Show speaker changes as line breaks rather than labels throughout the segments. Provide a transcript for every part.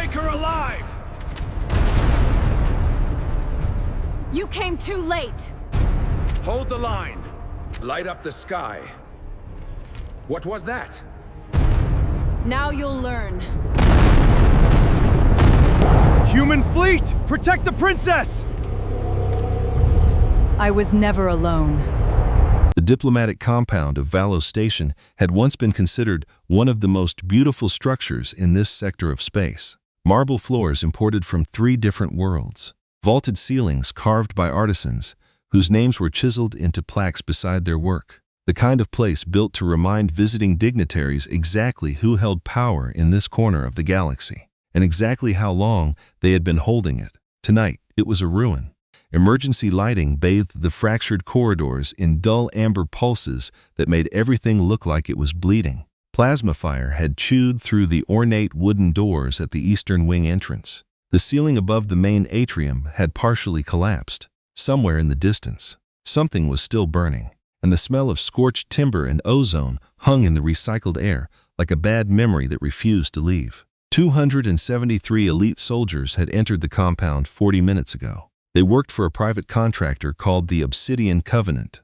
take her alive!
You came too late!
Hold the line. Light up the sky. What was that?
Now you'll learn.
Human fleet! Protect the princess!
I was never alone.
The diplomatic compound of Valos Station had once been considered one of the most beautiful structures in this sector of space. Marble floors imported from 3 different worlds. Vaulted ceilings carved by artisans, whose names were chiseled into plaques beside their work. The kind of place built to remind visiting dignitaries exactly who held power in this corner of the galaxy, and exactly how long they had been holding it. Tonight, it was a ruin. Emergency lighting bathed the fractured corridors in dull amber pulses that made everything look like it was bleeding. Plasma fire had chewed through the ornate wooden doors at the eastern wing entrance. The ceiling above the main atrium had partially collapsed. Somewhere in the distance, something was still burning, and the smell of scorched timber and ozone hung in the recycled air like a bad memory that refused to leave. 273 elite soldiers had entered the compound 40 minutes ago. They worked for a private contractor called the Obsidian Covenant,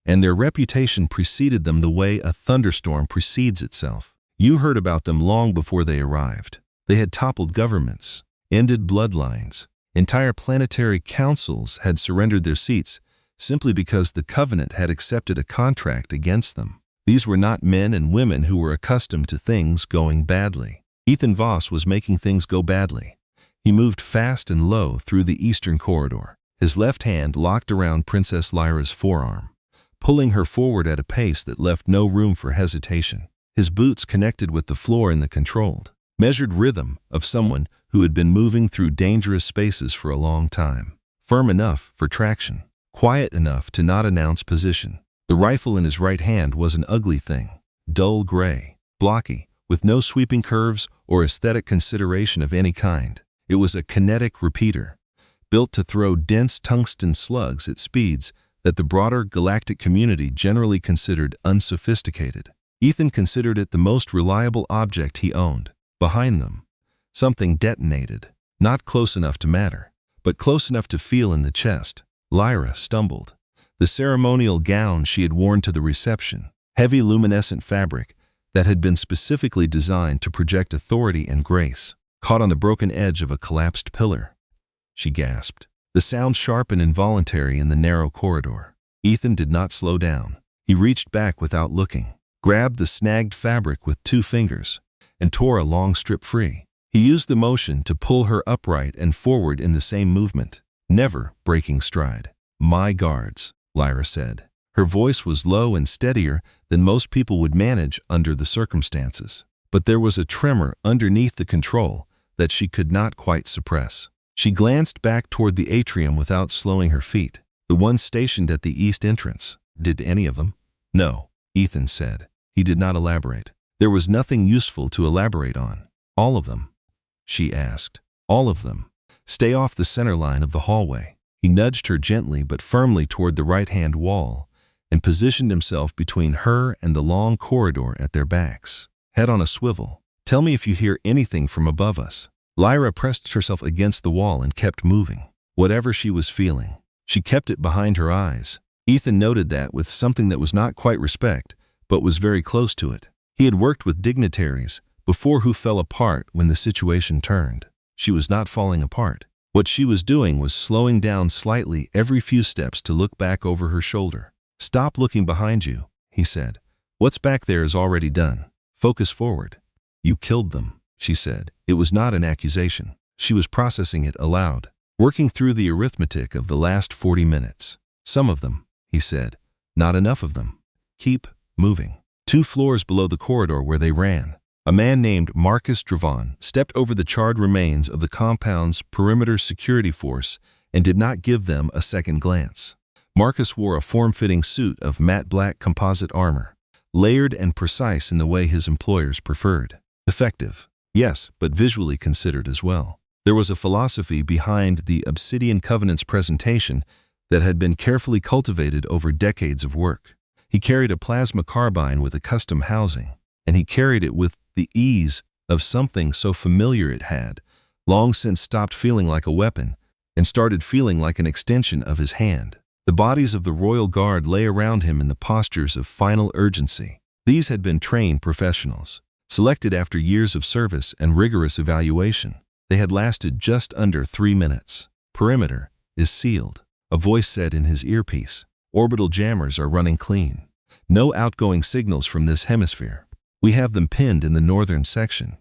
and their reputation preceded them the way a thunderstorm precedes itself. You heard about them long before they arrived. They had toppled governments, ended bloodlines. Entire planetary councils had surrendered their seats simply because the Covenant had accepted a contract against them. These were not men and women who were accustomed to things going badly. Ethan Voss was making things go badly. He moved fast and low through the eastern corridor, his left hand locked around Princess Lyra's forearm, pulling her forward at a pace that left no room for hesitation. His boots connected with the floor in the controlled, measured rhythm of someone who had been moving through dangerous spaces for a long time. Firm enough for traction, quiet enough to not announce position. The rifle in his right hand was an ugly thing, dull gray, blocky, with no sweeping curves or aesthetic consideration of any kind. It was a kinetic repeater, built to throw dense tungsten slugs at speeds that the broader galactic community generally considered unsophisticated. Ethan considered it the most reliable object he owned. Behind them, something detonated, not close enough to matter, but close enough to feel in the chest. Lyra stumbled. The ceremonial gown she had worn to the reception, heavy luminescent fabric that had been specifically designed to project authority and grace, caught on the broken edge of a collapsed pillar. She gasped, the sound sharp and involuntary in the narrow corridor. Ethan did not slow down. He reached back without looking, grabbed the snagged fabric with 2 fingers, and tore a long strip free. He used the motion to pull her upright and forward in the same movement, never breaking stride. "My guards," Lyra said. Her voice was low and steadier than most people would manage under the circumstances, but there was a tremor underneath the control that she could not quite suppress. She glanced back toward the atrium without slowing her feet, the one stationed at the east entrance. "Did any of them?" "No," Ethan said. He did not elaborate. There was nothing useful to elaborate on. "All of them?" she asked. "All of them. Stay off the center line of the hallway." He nudged her gently but firmly toward the right-hand wall and positioned himself between her and the long corridor at their backs. "Head on a swivel. Tell me if you hear anything from above us." Lyra pressed herself against the wall and kept moving. Whatever she was feeling, she kept it behind her eyes. Ethan noted that with something that was not quite respect, but was very close to it. He had worked with dignitaries before who fell apart when the situation turned. She was not falling apart. What she was doing was slowing down slightly every few steps to look back over her shoulder. "Stop looking behind you," he said. "What's back there is already done. Focus forward." "You killed them," she said. It was not an accusation. She was processing it aloud, working through the arithmetic of the last 40 minutes. "Some of them," he said. "Not enough of them. Keep moving." 2 floors below the corridor where they ran, a man named Marcus Dravon stepped over the charred remains of the compound's perimeter security force and did not give them a second glance. Marcus wore a form-fitting suit of matte black composite armor, layered and precise in the way his employers preferred. Effective, yes, but visually considered as well. There was a philosophy behind the Obsidian Covenant's presentation that had been carefully cultivated over decades of work. He carried a plasma carbine with a custom housing, and he carried it with the ease of something so familiar it had long since stopped feeling like a weapon and started feeling like an extension of his hand. The bodies of the royal guard lay around him in the postures of final urgency. These had been trained professionals, selected after years of service and rigorous evaluation. They had lasted just under 3 minutes. Perimeter is sealed, a voice said in his earpiece. Orbital jammers are running clean. No outgoing signals from this hemisphere. We have them pinned in the northern section.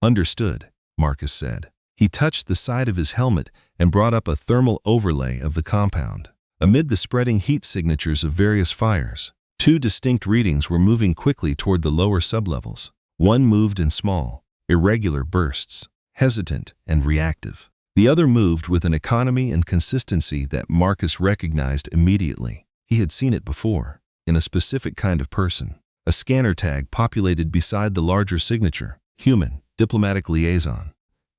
Understood, Marcus said. He touched the side of his helmet and brought up a thermal overlay of the compound. Amid the spreading heat signatures of various fires, 2 distinct readings were moving quickly toward the lower sublevels. One moved in small, irregular bursts, hesitant and reactive. The other moved with an economy and consistency that Marcus recognized immediately. He had seen it before, in a specific kind of person. A scanner tag populated beside the larger signature, Human, Diplomatic Liaison.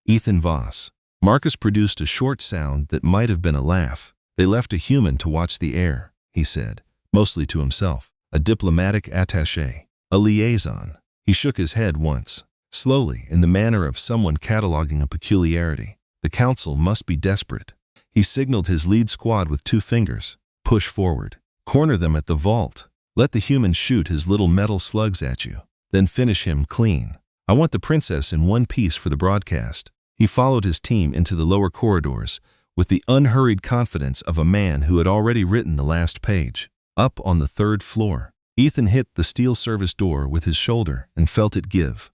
Ethan Voss. Marcus produced a short sound that might have been a laugh. They left a human to watch the air, he said, mostly to himself. A diplomatic attaché. A liaison. He shook his head once, slowly, in the manner of someone cataloging a peculiarity. The council must be desperate. He signaled his lead squad with 2 fingers. Push forward. Corner them at the vault. Let the human shoot his little metal slugs at you. Then finish him clean. I want the princess in one piece for the broadcast. He followed his team into the lower corridors with the unhurried confidence of a man who had already written the last page. Up on the 3rd floor, Ethan hit the steel service door with his shoulder and felt it give.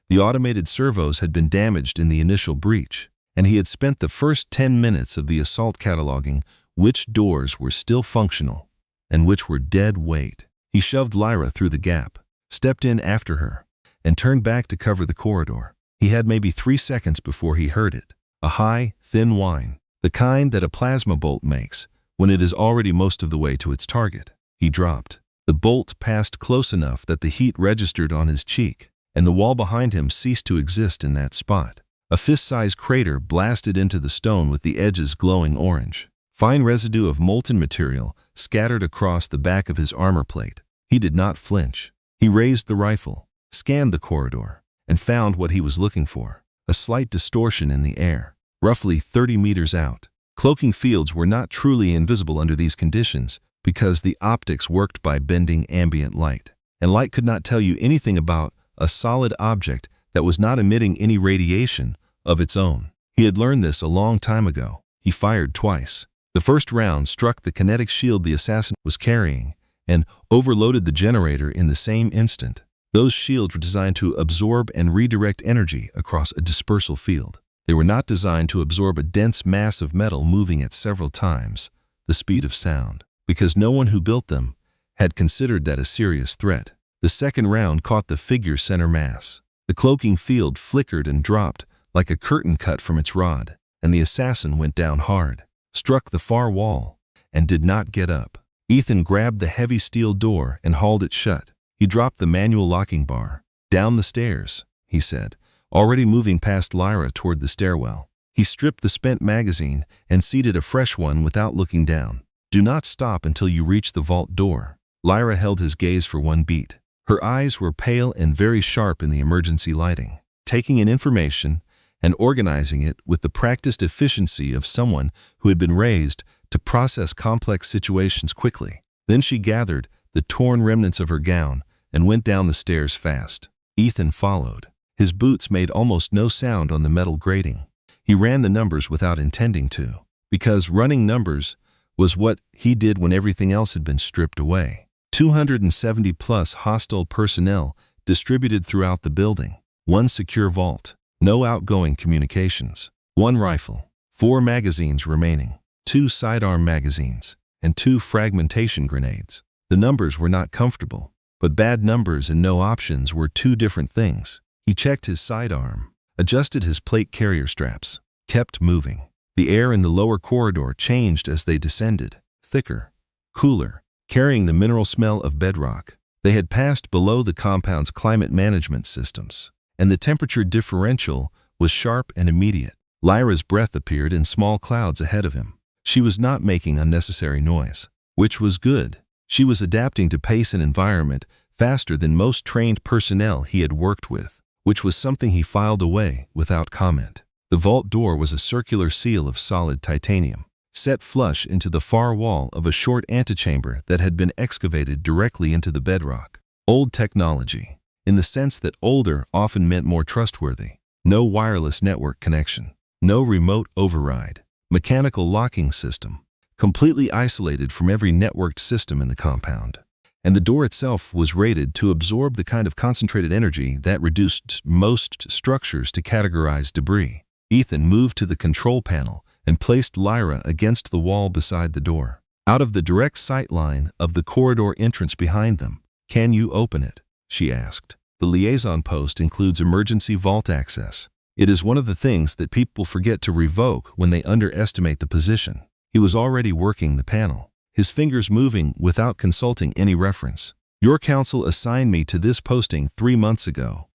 The automated servos had been damaged in the initial breach, and he had spent the first 10 minutes of the assault cataloging which doors were still functional and which were dead weight. He shoved Lyra through the gap, stepped in after her, and turned back to cover the corridor. He had maybe 3 seconds before he heard it. A high, thin whine, the kind that a plasma bolt makes when it is already most of the way to its target. He dropped. The bolt passed close enough that the heat registered on his cheek, and the wall behind him ceased to exist in that spot. A fist-sized crater blasted into the stone with the edges glowing orange. Fine residue of molten material scattered across the back of his armor plate. He did not flinch. He raised the rifle, scanned the corridor, and found what he was looking for. A slight distortion in the air, roughly 30 meters out. Cloaking fields were not truly invisible under these conditions because the optics worked by bending ambient light, and light could not tell you anything about a solid object that was not emitting any radiation of its own. He had learned this a long time ago. He fired twice. The first round struck the kinetic shield the assassin was carrying and overloaded the generator in the same instant. Those shields were designed to absorb and redirect energy across a dispersal field. They were not designed to absorb a dense mass of metal moving at several times the speed of sound, because no one who built them had considered that a serious threat. The second round caught the figure's center mass. The cloaking field flickered and dropped like a curtain cut from its rod, and the assassin went down hard, struck the far wall, and did not get up. Ethan grabbed the heavy steel door and hauled it shut. He dropped the manual locking bar. Down the stairs, he said, already moving past Lyra toward the stairwell. He stripped the spent magazine and seated a fresh one without looking down. Do not stop until you reach the vault door. Lyra held his gaze for one beat. Her eyes were pale and very sharp in the emergency lighting, taking in information and organizing it with the practiced efficiency of someone who had been raised to process complex situations quickly. Then she gathered the torn remnants of her gown and went down the stairs fast. Ethan followed. His boots made almost no sound on the metal grating. He ran the numbers without intending to, because running numbers was what he did when everything else had been stripped away. 270 plus hostile personnel distributed throughout the building. 1 secure vault. No outgoing communications. 1 rifle. 4 magazines remaining. 2 sidearm magazines. And 2 fragmentation grenades. The numbers were not comfortable, but bad numbers and no options were 2 different things. He checked his sidearm, adjusted his plate carrier straps, kept moving. The air in the lower corridor changed as they descended, thicker, cooler, carrying the mineral smell of bedrock. They had passed below the compound's climate management systems, and the temperature differential was sharp and immediate. Lyra's breath appeared in small clouds ahead of him. She was not making unnecessary noise, which was good. She was adapting to pace and environment faster than most trained personnel he had worked with, which was something he filed away without comment. The vault door was a circular seal of solid titanium, set flush into the far wall of a short antechamber that had been excavated directly into the bedrock. Old technology, in the sense that older often meant more trustworthy. No wireless network connection, no remote override, mechanical locking system, completely isolated from every networked system in the compound. And the door itself was rated to absorb the kind of concentrated energy that reduced most structures to categorized debris. Ethan moved to the control panel and placed Lyra against the wall beside the door, out of the direct sight line of the corridor entrance behind them. "Can you open it?" she asked. The liaison post includes emergency vault access. It is one of the things that people forget to revoke when they underestimate the position. He was already working the panel, his fingers moving without consulting any reference. "Your council assigned me to this posting 3 months ago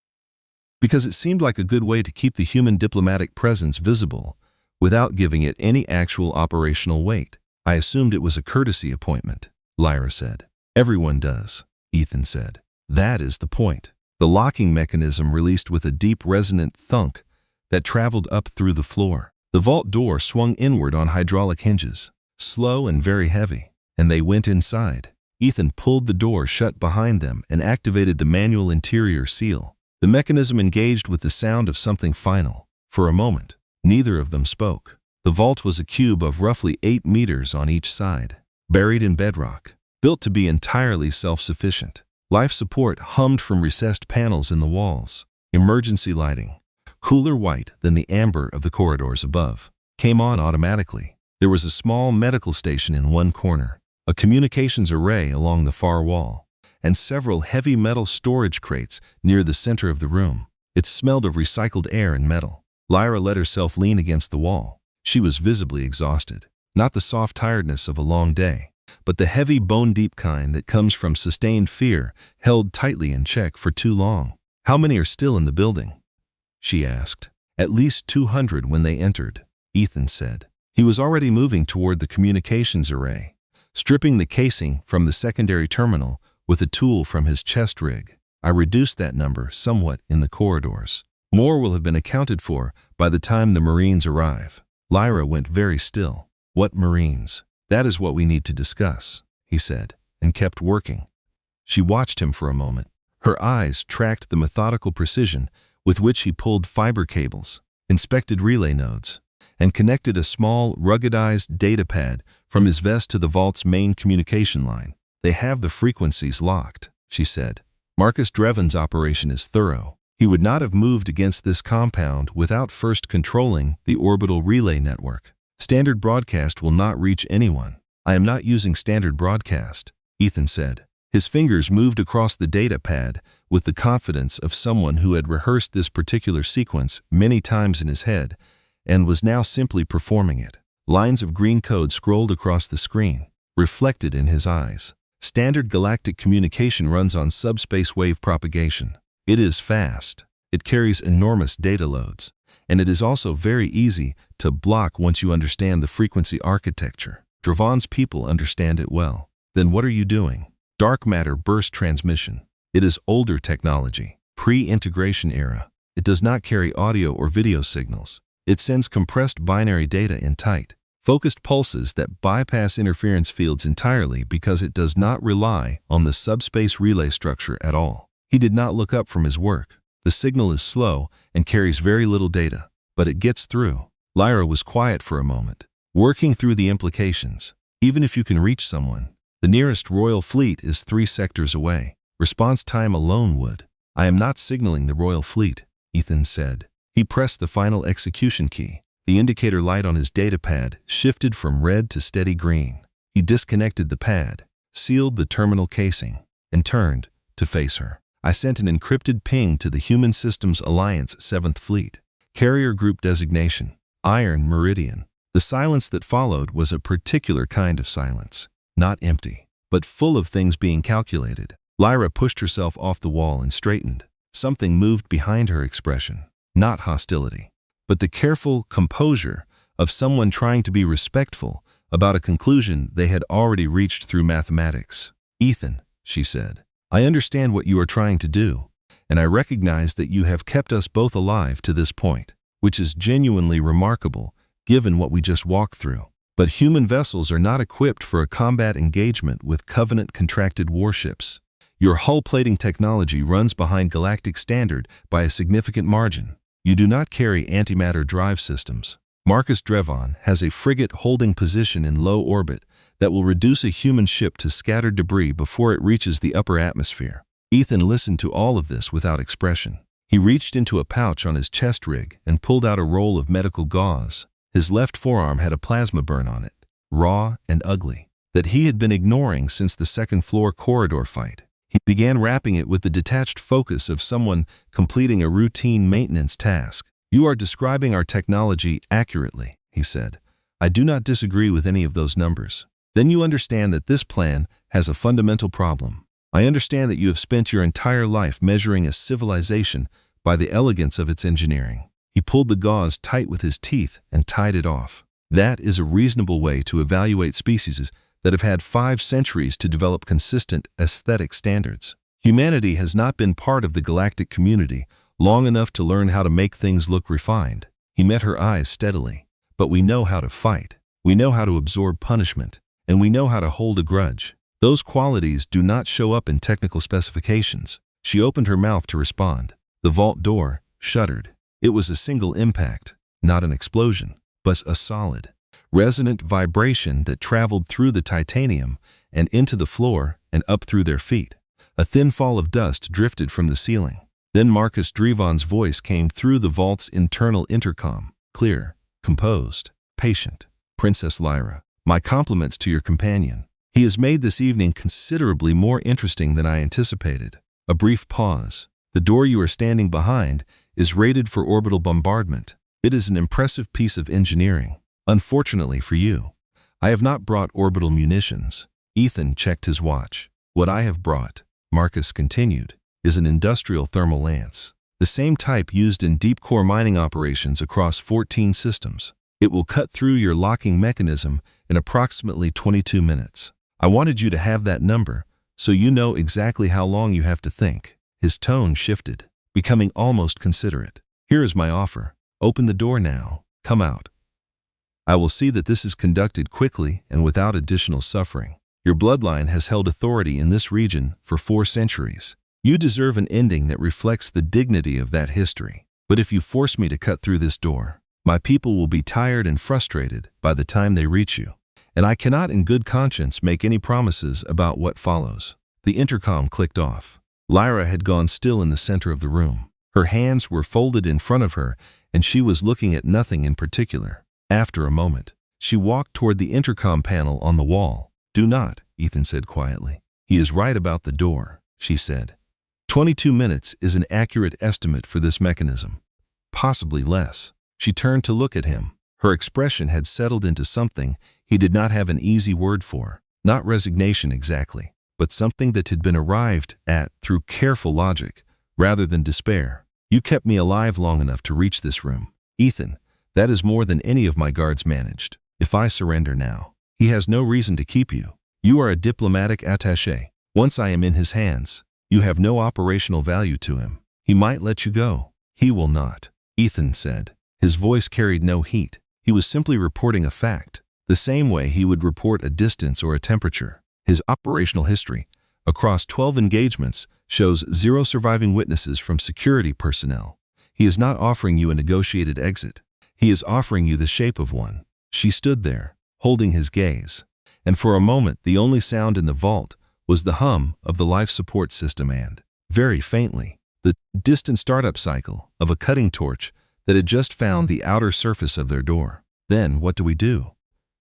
because it seemed like a good way to keep the human diplomatic presence visible without giving it any actual operational weight. I assumed it was a courtesy appointment," Lyra said. "Everyone does," Ethan said. "That is the point." The locking mechanism released with a deep resonant thunk that traveled up through the floor. The vault door swung inward on hydraulic hinges, slow and very heavy, and they went inside. Ethan pulled the door shut behind them and activated the manual interior seal. The mechanism engaged with the sound of something final. For a moment, neither of them spoke. The vault was a cube of roughly 8 meters on each side, buried in bedrock, built to be entirely self-sufficient. Life support hummed from recessed panels in the walls. Emergency lighting, cooler white than the amber of the corridors above, came on automatically. There was a small medical station in one corner, a communications array along the far wall, and several heavy metal storage crates near the center of the room. It smelled of recycled air and metal. Lyra let herself lean against the wall. She was visibly exhausted. Not the soft tiredness of a long day, but the heavy bone-deep kind that comes from sustained fear held tightly in check for too long. "How many are still in the building?" she asked. "At least 200 when they entered," Ethan said. He was already moving toward the communications array, stripping the casing from the secondary terminal with a tool from his chest rig. "I reduced that number somewhat in the corridors. More will have been accounted for by the time the Marines arrive." Lyra went very still. "What Marines?" "That is what we need to discuss," he said, and kept working. She watched him for a moment. Her eyes tracked the methodical precision with which he pulled fiber cables, inspected relay nodes, and connected a small, ruggedized data pad from his vest to the vault's main communication line. "They have the frequencies locked," she said. "Marcus Dreven's operation is thorough. He would not have moved against this compound without first controlling the orbital relay network. Standard broadcast will not reach anyone." "I am not using standard broadcast," Ethan said. His fingers moved across the data pad with the confidence of someone who had rehearsed this particular sequence many times in his head and was now simply performing it. Lines of green code scrolled across the screen, reflected in his eyes. "Standard galactic communication runs on subspace wave propagation. It is fast. It carries enormous data loads, and it is also very easy to block once you understand the frequency architecture. Dreven's people understand it well." "Then what are you doing?" "Dark matter burst transmission. It is older technology, pre-integration era. It does not carry audio or video signals. It sends compressed binary data in tight, focused pulses that bypass interference fields entirely because it does not rely on the subspace relay structure at all." He did not look up from his work. "The signal is slow and carries very little data, but it gets through." Lyra was quiet for a moment, working through the implications. "Even if you can reach someone, the nearest Royal Fleet is 3 sectors away. Response time alone would." "I am not signaling the Royal Fleet," Ethan said. He pressed the final execution key. The indicator light on his data pad shifted from red to steady green. He disconnected the pad, sealed the terminal casing, and turned to face her. "I sent an encrypted ping to the Human Systems Alliance 7th Fleet. Carrier group designation, Iron Meridian." The silence that followed was a particular kind of silence. Not empty, but full of things being calculated. Lyra pushed herself off the wall and straightened. Something moved behind her expression. Not hostility, but the careful composure of someone trying to be respectful about a conclusion they had already reached through mathematics. "Ethan," she said, "I understand what you are trying to do, and I recognize that you have kept us both alive to this point. which is genuinely remarkable, given what we just walked through. But human vessels are not equipped for a combat engagement with Covenant-contracted warships. Your hull plating technology runs behind galactic standard by a significant margin. You do not carry antimatter drive systems. Marcus Drevon has a frigate holding position in low orbit that will reduce a human ship to scattered debris before it reaches the upper atmosphere. Ethan listened to all of this without expression. He reached into a pouch on his chest rig and pulled out a roll of medical gauze. His left forearm had a plasma burn on it, raw and ugly, that he had been ignoring since the second-floor corridor fight. He began wrapping it with the detached focus of someone completing a routine maintenance task. "You are describing our technology accurately," he said. "I do not disagree with any of those numbers. Then you understand that this plan has a fundamental problem. I understand that you have spent your entire life measuring a civilization by the elegance of its engineering." He pulled the gauze tight with his teeth and tied it off. "That is a reasonable way to evaluate species that have had 5 centuries to develop consistent aesthetic standards. Humanity has not been part of the galactic community long enough to learn how to make things look refined." He met her eyes steadily. "But we know how to fight. We know how to absorb punishment. And we know how to hold a grudge. Those qualities do not show up in technical specifications." She opened her mouth to respond. The vault door shuddered. It was a single impact, not an explosion, but a solid, resonant vibration that traveled through the titanium and into the floor and up through their feet. A thin fall of dust drifted from the ceiling. Then Marcus Drevon's voice came through the vault's internal intercom, clear, composed, patient. "Princess Lyra, my compliments to your companion. He has made this evening considerably more interesting than I anticipated." A brief pause. "The door you are standing behind is rated for orbital bombardment. It is an impressive piece of engineering. Unfortunately for you, I have not brought orbital munitions." Ethan checked his watch. "What I have brought," Marcus continued, "is an industrial thermal lance, the same type used in deep-core mining operations across 14 systems. It will cut through your locking mechanism in approximately 22 minutes. I wanted you to have that number, so you know exactly how long you have to think." His tone shifted, becoming almost considerate. "Here is my offer. Open the door now. Come out. I will see that this is conducted quickly and without additional suffering. Your bloodline has held authority in this region for 4 centuries. You deserve an ending that reflects the dignity of that history. But if you force me to cut through this door, my people will be tired and frustrated by the time they reach you, and I cannot in good conscience make any promises about what follows." The intercom clicked off. Lyra had gone still in the center of the room. Her hands were folded in front of her, and she was looking at nothing in particular. After a moment, she walked toward the intercom panel on the wall. "Do not," Ethan said quietly. "He is right about the door," she said. 22 minutes is an accurate estimate for this mechanism. Possibly less. She turned to look at him. Her expression had settled into something he did not have an easy word for. Not resignation exactly, but something that had been arrived at through careful logic, rather than despair. "You kept me alive long enough to reach this room. Ethan, that is more than any of my guards managed. If I surrender now, he has no reason to keep you. You are a diplomatic attaché. Once I am in his hands, you have no operational value to him. He might let you go." "He will not," Ethan said. His voice carried no heat. He was simply reporting a fact, the same way he would report a distance or a temperature. His operational history, across 12 engagements, shows 0 surviving witnesses from security personnel. He is not offering you a negotiated exit. He is offering you the shape of one. She stood there, holding his gaze, and for a moment the only sound in the vault was the hum of the life support system and, very faintly, the distant startup cycle of a cutting torch that had just found the outer surface of their door. "Then what do we do?"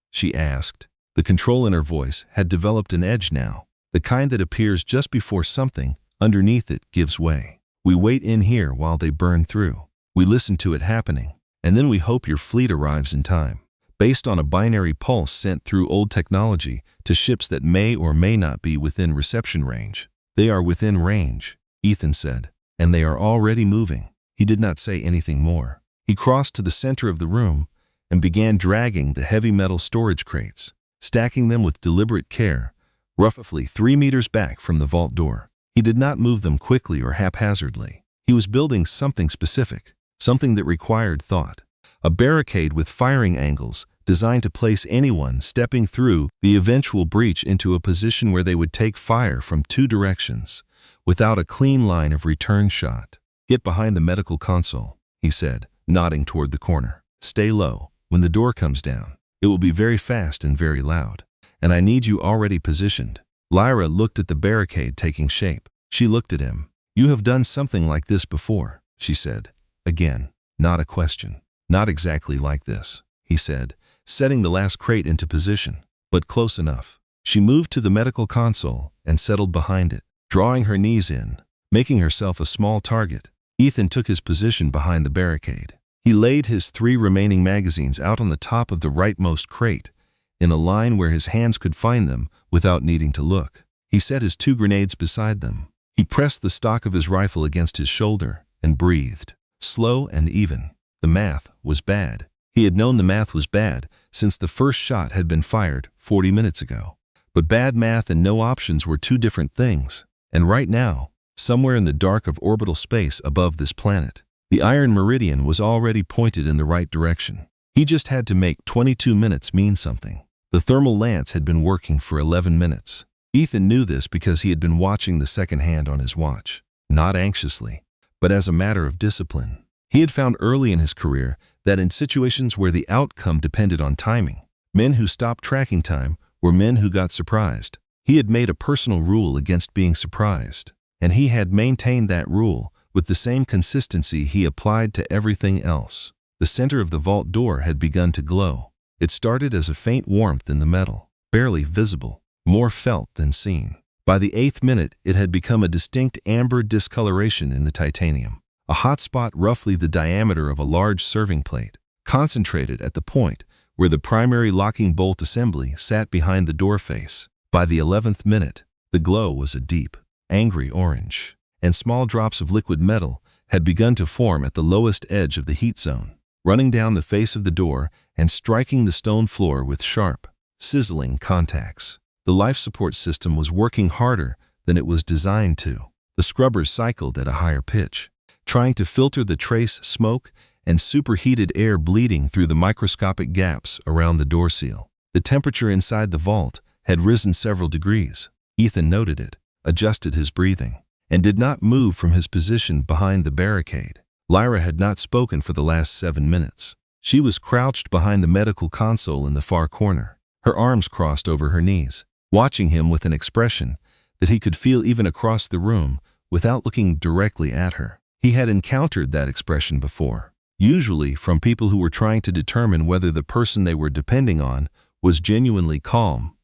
she asked. The control in her voice had developed an edge now, the kind that appears just before something underneath it gives way. "We wait in here while they burn through. We listen to it happening, and then we hope your fleet arrives in time, based on a binary pulse sent through old technology to ships that may or may not be within reception range." "They are within range," Ethan said, "and they are already moving." He did not say anything more. He crossed to the center of the room and began dragging the heavy metal storage crates, stacking them with deliberate care, roughly 3 meters back from the vault door. He did not move them quickly or haphazardly. He was building something specific, something that required thought. A barricade with firing angles designed to place anyone stepping through the eventual breach into a position where they would take fire from two directions, without a clean line of return shot. "Get behind the medical console," he said, nodding toward the corner. "Stay low. When the door comes down, it will be very fast and very loud. And I need you already positioned." Lyra looked at the barricade taking shape. She looked at him. "You have done something like this before," she said. Again, not a question. "Not exactly like this," he said, setting the last crate into position, "but close enough." She moved to the medical console and settled behind it, drawing her knees in, making herself a small target. Ethan took his position behind the barricade. He laid his 3 remaining magazines out on the top of the rightmost crate, in a line where his hands could find them without needing to look. He set his 2 grenades beside them. He pressed the stock of his rifle against his shoulder and breathed, slow and even. The math was bad. He had known the math was bad since the first shot had been fired 40 minutes ago. But bad math and no options were 2 different things. And right now, somewhere in the dark of orbital space above this planet, the iron meridian was already pointed in the right direction. He just had to make 22 minutes mean something. The thermal lance had been working for 11 minutes. Ethan knew this because he had been watching the second hand on his watch, not anxiously, but as a matter of discipline. He had found early in his career that in situations where the outcome depended on timing, men who stopped tracking time were men who got surprised. He had made a personal rule against being surprised, and he had maintained that rule with the same consistency he applied to everything else. The center of the vault door had begun to glow. It started as a faint warmth in the metal, barely visible, more felt than seen. By the 8th minute, it had become a distinct amber discoloration in the titanium, a hot spot roughly the diameter of a large serving plate, concentrated at the point where the primary locking bolt assembly sat behind the door face. By the 11th minute, the glow was a deep, angry orange, and small drops of liquid metal had begun to form at the lowest edge of the heat zone, running down the face of the door and striking the stone floor with sharp, sizzling contacts. The life support system was working harder than it was designed to. The scrubbers cycled at a higher pitch, trying to filter the trace smoke and superheated air bleeding through the microscopic gaps around the door seal. The temperature inside the vault had risen several degrees. Ethan noted it, adjusted his breathing, and did not move from his position behind the barricade. Lyra had not spoken for the last 7 minutes. She was crouched behind the medical console in the far corner, her arms crossed over her knees, watching him with an expression that he could feel even across the room without looking directly at her. He had encountered that expression before, usually from people who were trying to determine whether the person they were depending on was genuinely calm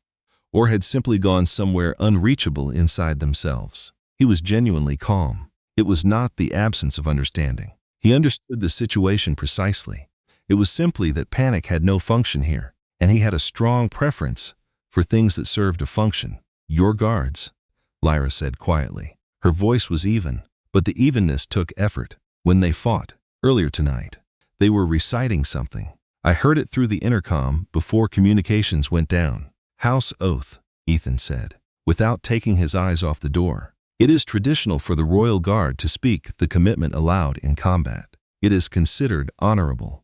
or had simply gone somewhere unreachable inside themselves. He was genuinely calm. It was not the absence of understanding. He understood the situation precisely. It was simply that panic had no function here, and he had a strong preference for things that served a function. "Your guards," Lyra said quietly. Her voice was even, but the evenness took effort. "When they fought, earlier tonight, they were reciting something. I heard it through the intercom before communications went down." "House oath," Ethan said, without taking his eyes off the door. "It is traditional for the Royal Guard to speak the commitment aloud in combat. It is considered honorable."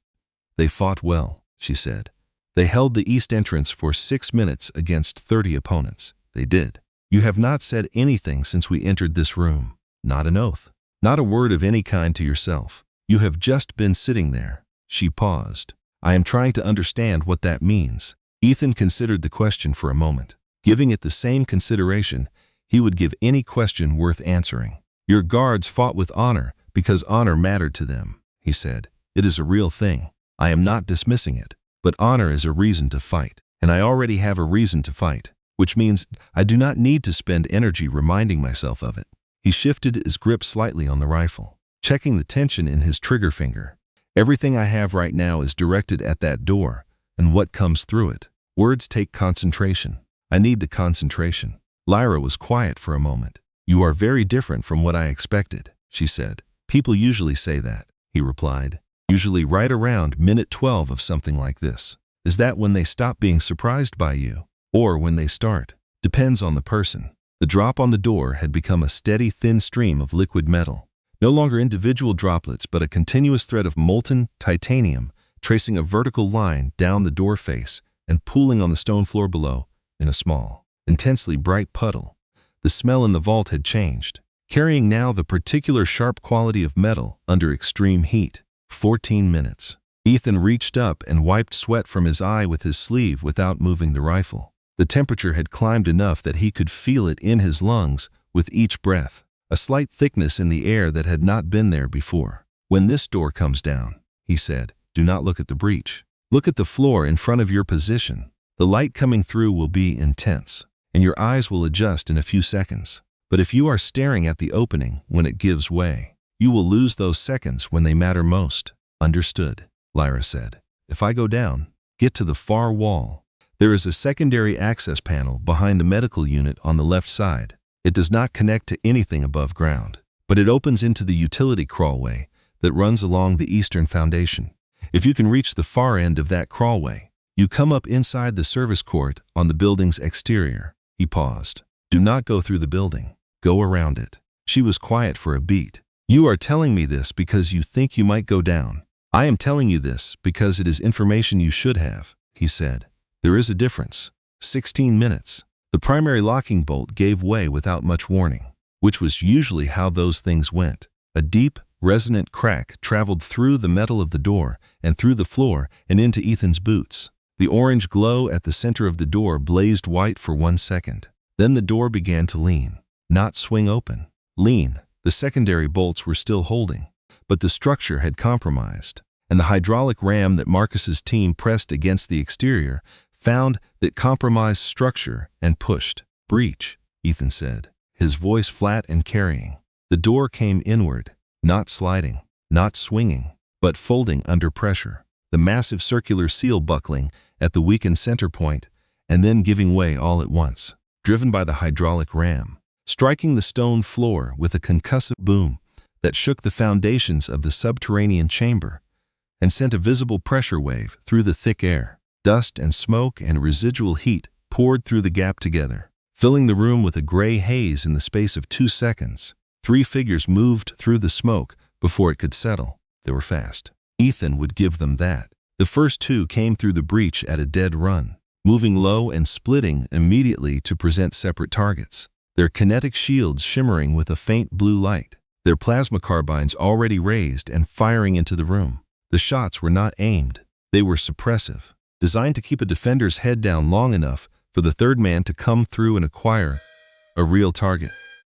"They fought well," she said. "They held the east entrance for 6 minutes against 30 opponents. They did. You have not said anything since we entered this room. Not an oath. Not a word of any kind to yourself. You have just been sitting there." She paused. "I am trying to understand what that means." Ethan considered the question for a moment. Giving it the same consideration, he would give any question worth answering. "Your guards fought with honor because honor mattered to them," he said. "It is a real thing. I am not dismissing it. But honor is a reason to fight, and I already have a reason to fight, which means I do not need to spend energy reminding myself of it." He shifted his grip slightly on the rifle, checking the tension in his trigger finger. "Everything I have right now is directed at that door and what comes through it. Words take concentration. I need the concentration." Lyra was quiet for a moment. "You are very different from what I expected," she said. "People usually say that," he replied. "Usually right around minute 12 of something like this. Is that when they stop being surprised by you? Or when they start? Depends on the person." The drop on the door had become a steady, thin stream of liquid metal. No longer individual droplets, but a continuous thread of molten titanium tracing a vertical line down the door face and pooling on the stone floor below in a small, intensely bright puddle. The smell in the vault had changed, carrying now the particular sharp quality of metal under extreme heat. 14 minutes. Ethan reached up and wiped sweat from his eye with his sleeve without moving the rifle. The temperature had climbed enough that he could feel it in his lungs with each breath, a slight thickness in the air that had not been there before. When this door comes down, he said, do not look at the breach. Look at the floor in front of your position. The light coming through will be intense, and your eyes will adjust in a few seconds. But if you are staring at the opening when it gives way, you will lose those seconds when they matter most. Understood, Lyra said. If I go down, get to the far wall. There is a secondary access panel behind the medical unit on the left side. It does not connect to anything above ground, but it opens into the utility crawlway that runs along the eastern foundation. If you can reach the far end of that crawlway, you come up inside the service court on the building's exterior. He paused. Do not go through the building. Go around it. She was quiet for a beat. You are telling me this because you think you might go down. I am telling you this because it is information you should have, he said. There is a difference. 16 minutes. The primary locking bolt gave way without much warning, which was usually how those things went. A deep, resonant crack traveled through the metal of the door and through the floor and into Ethan's boots. The orange glow at the center of the door blazed white for 1 second. Then the door began to lean, not swing open. Lean. The secondary bolts were still holding, but the structure had compromised, and the hydraulic ram that Marcus's team pressed against the exterior found that compromised structure and pushed. Breach, Ethan said, his voice flat and carrying. The door came inward, not sliding, not swinging, but folding under pressure. The massive circular seal buckling at the weakened center point and then giving way all at once, driven by the hydraulic ram, striking the stone floor with a concussive boom that shook the foundations of the subterranean chamber and sent a visible pressure wave through the thick air. Dust and smoke and residual heat poured through the gap together, filling the room with a gray haze in the space of 2 seconds. 3 figures moved through the smoke before it could settle. They were fast. Ethan would give them that. The first 2 came through the breach at a dead run, moving low and splitting immediately to present separate targets, their kinetic shields shimmering with a faint blue light, their plasma carbines already raised and firing into the room. The shots were not aimed. They were suppressive, designed to keep a defender's head down long enough for the third man to come through and acquire a real target.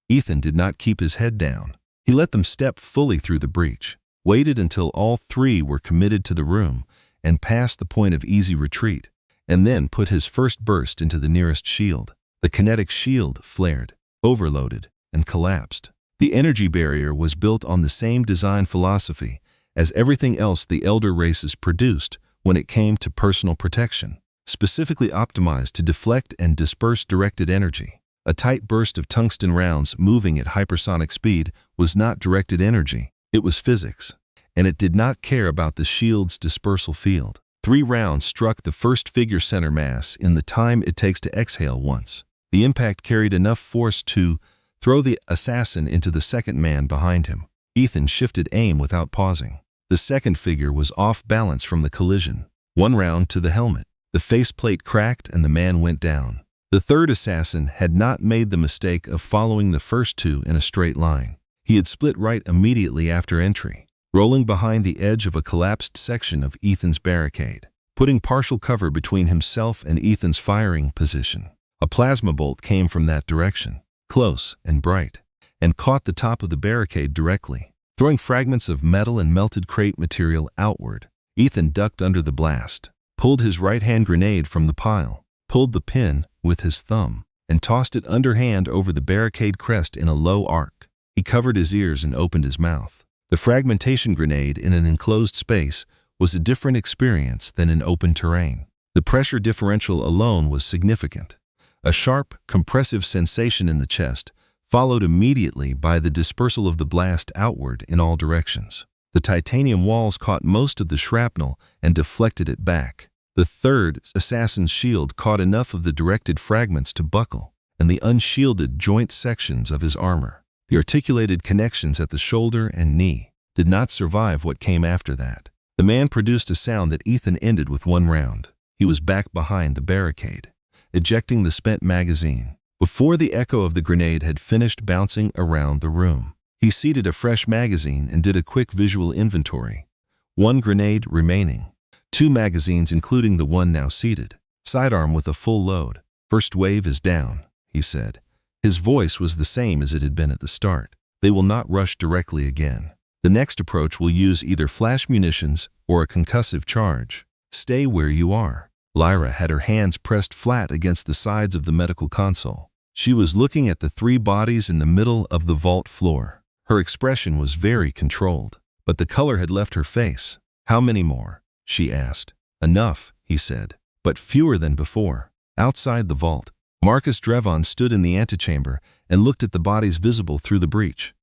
Ethan did not keep his head down. He let them step fully through the breach, waited until all 3 were committed to the room and past the point of easy retreat, and then put his first burst into the nearest shield. The kinetic shield flared, overloaded, and collapsed. The energy barrier was built on the same design philosophy as everything else the Elder races produced when it came to personal protection, specifically optimized to deflect and disperse directed energy. A tight burst of tungsten rounds moving at hypersonic speed was not directed energy, it was physics, and it did not care about the shield's dispersal field. 3 rounds struck the first figure center mass in the time it takes to exhale once. The impact carried enough force to throw the assassin into the second man behind him. Ethan shifted aim without pausing. The second figure was off balance from the collision. 1 round to the helmet. The faceplate cracked and the man went down. The third assassin had not made the mistake of following the first 2 in a straight line. He had split right immediately after entry, rolling behind the edge of a collapsed section of Ethan's barricade, putting partial cover between himself and Ethan's firing position. A plasma bolt came from that direction, close and bright, and caught the top of the barricade directly, throwing fragments of metal and melted crate material outward. Ethan ducked under the blast, pulled his right-hand grenade from the pile, pulled the pin with his thumb, and tossed it underhand over the barricade crest in a low arc. He covered his ears and opened his mouth. The fragmentation grenade in an enclosed space was a different experience than in open terrain. The pressure differential alone was significant. A sharp, compressive sensation in the chest, followed immediately by the dispersal of the blast outward in all directions. The titanium walls caught most of the shrapnel and deflected it back. The third assassin's shield caught enough of the directed fragments to buckle, and the unshielded joint sections of his armor. The articulated connections at the shoulder and knee did not survive what came after that. The man produced a sound that Ethan ended with one round. He was back behind the barricade, ejecting the spent magazine. Before the echo of the grenade had finished bouncing around the room, he seated a fresh magazine and did a quick visual inventory. One grenade remaining. 2 magazines including the one now seated. Sidearm with a full load. First wave is down, he said. His voice was the same as it had been at the start. They will not rush directly again. The next approach will use either flash munitions or a concussive charge. Stay where you are. Lyra had her hands pressed flat against the sides of the medical console. She was looking at the 3 bodies in the middle of the vault floor. Her expression was very controlled, but the color had left her face. How many more? She asked. Enough, he said, but fewer than before. Outside the vault, Marcus Drevon stood in the antechamber and looked at the bodies visible through the breach,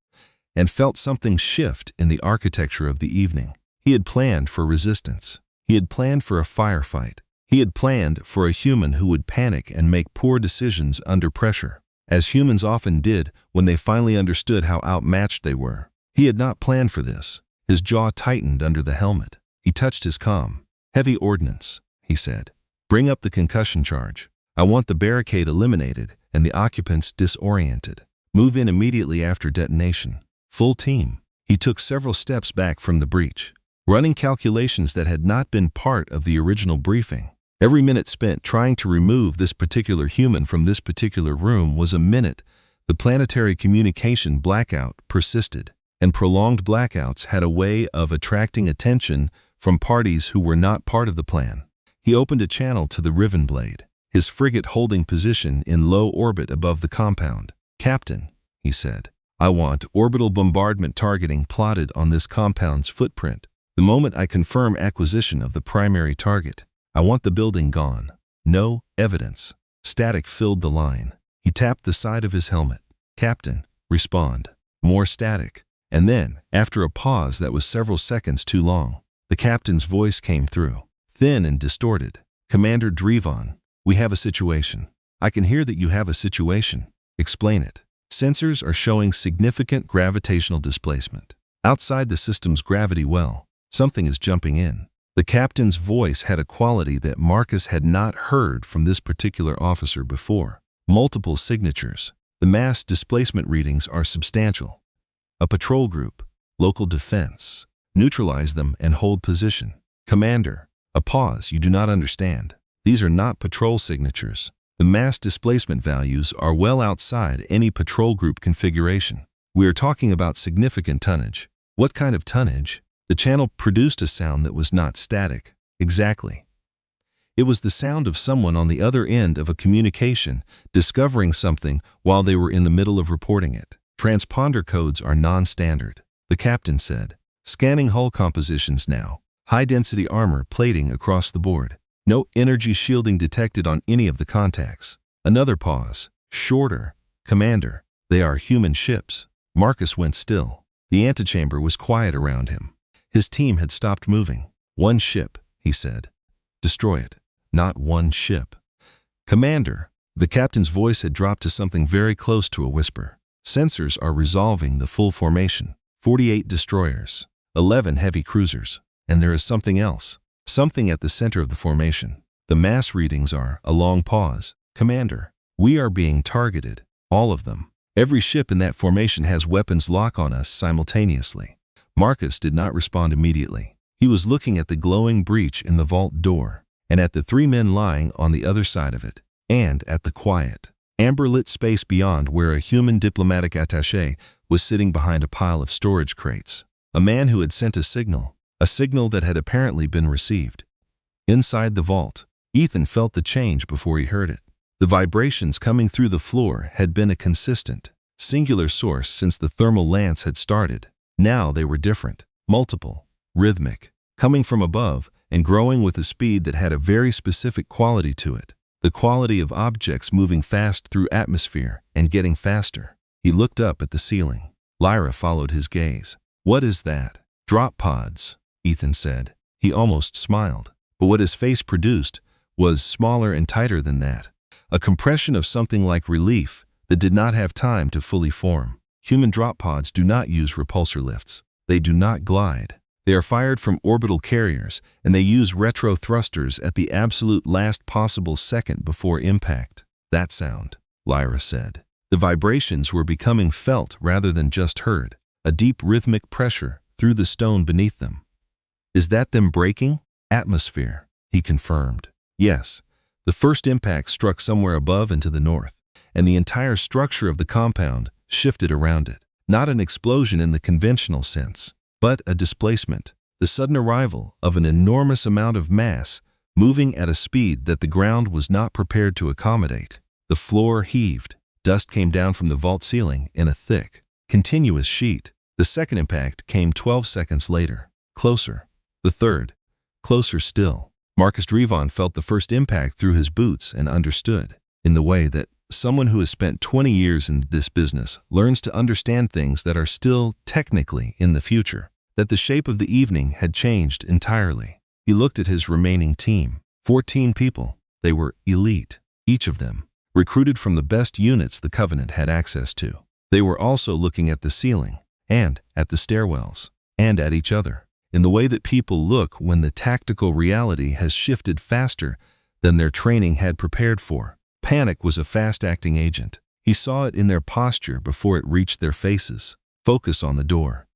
and felt something shift in the architecture of the evening. He had planned for resistance. He had planned for a firefight. He had planned for a human who would panic and make poor decisions under pressure, as humans often did when they finally understood how outmatched they were. He had not planned for this. His jaw tightened under the helmet. He touched his comm. Heavy ordnance, he said. Bring up the concussion charge. I want the barricade eliminated and the occupants disoriented. Move in immediately after detonation. Full team. He took several steps back from the breach, running calculations that had not been part of the original briefing. Every minute spent trying to remove this particular human from this particular room was a minute. The planetary communication blackout persisted, and prolonged blackouts had a way of attracting attention from parties who were not part of the plan. He opened a channel to the Riven Blade, his frigate holding position in low orbit above the compound. Captain, he said, I want orbital bombardment targeting plotted on this compound's footprint. The moment I confirm acquisition of the primary target, I want the building gone. No evidence. Static filled the line. He tapped the side of his helmet. Captain, respond. More static. And then, after a pause that was several seconds too long, the captain's voice came through, thin and distorted. Commander Drevon, we have a situation. I can hear that you have a situation. Explain it. Sensors are showing significant gravitational displacement. Outside the system's gravity well, something is jumping in. The captain's voice had a quality that Marcus had not heard from this particular officer before. Multiple signatures. The mass displacement readings are substantial. A patrol group. Local defense. Neutralize them and hold position. Commander. A pause. You do not understand. These are not patrol signatures. The mass displacement values are well outside any patrol group configuration. We are talking about significant tonnage. What kind of tonnage? The channel produced a sound that was not static. Exactly. It was the sound of someone on the other end of a communication discovering something while they were in the middle of reporting it. Transponder codes are non-standard, the captain said. Scanning hull compositions now. High-density armor plating across the board. No energy shielding detected on any of the contacts. Another pause. Shorter. Commander, they are human ships. Marcus went still. The antechamber was quiet around him. His team had stopped moving. One ship, he said. Destroy it. Not one ship. Commander, the captain's voice had dropped to something very close to a whisper. Sensors are resolving the full formation. 48 destroyers, 11 heavy cruisers, and there is something else. Something at the center of the formation. The mass readings are a long pause. Commander, we are being targeted. All of them. Every ship in that formation has weapons lock on us simultaneously. Marcus did not respond immediately. He was looking at the glowing breach in the vault door, and at the 3 men lying on the other side of it, and at the quiet, amber-lit space beyond where a human diplomatic attaché was sitting behind a pile of storage crates. A man who had sent a signal that had apparently been received. Inside the vault, Ethan felt the change before he heard it. The vibrations coming through the floor had been a consistent, singular source since the thermal lance had started. Now they were different, multiple, rhythmic, coming from above and growing with a speed that had a very specific quality to it. The quality of objects moving fast through atmosphere and getting faster. He looked up at the ceiling. Lyra followed his gaze. What is that? Drop pods, Ethan said. He almost smiled, but what his face produced was smaller and tighter than that. A compression of something like relief that did not have time to fully form. Human drop pods do not use repulsor lifts. They do not glide. They are fired from orbital carriers, and they use retro thrusters at the absolute last possible second before impact. That sound, Lyra said. The vibrations were becoming felt rather than just heard, a deep rhythmic pressure through the stone beneath them. Is that them breaking? Atmosphere, he confirmed. Yes, the first impact struck somewhere above and to the north, and the entire structure of the compound shifted around it. Not an explosion in the conventional sense, but a displacement, the sudden arrival of an enormous amount of mass moving at a speed that the ground was not prepared to accommodate. The floor heaved. Dust came down from the vault ceiling in a thick, continuous sheet. The second impact came 12 seconds later. Closer. The third. Closer still. Marcus Drevon felt the first impact through his boots and understood, in the way that someone who has spent 20 years in this business learns to understand things that are still technically in the future, that the shape of the evening had changed entirely. He looked at his remaining team. 14 people. They were elite, each of them, recruited from the best units the Covenant had access to. They were also looking at the ceiling, and at the stairwells, and at each other, in the way that people look when the tactical reality has shifted faster than their training had prepared for. Panic was a fast-acting agent. He saw it in their posture before it reached their faces. Focus on the door,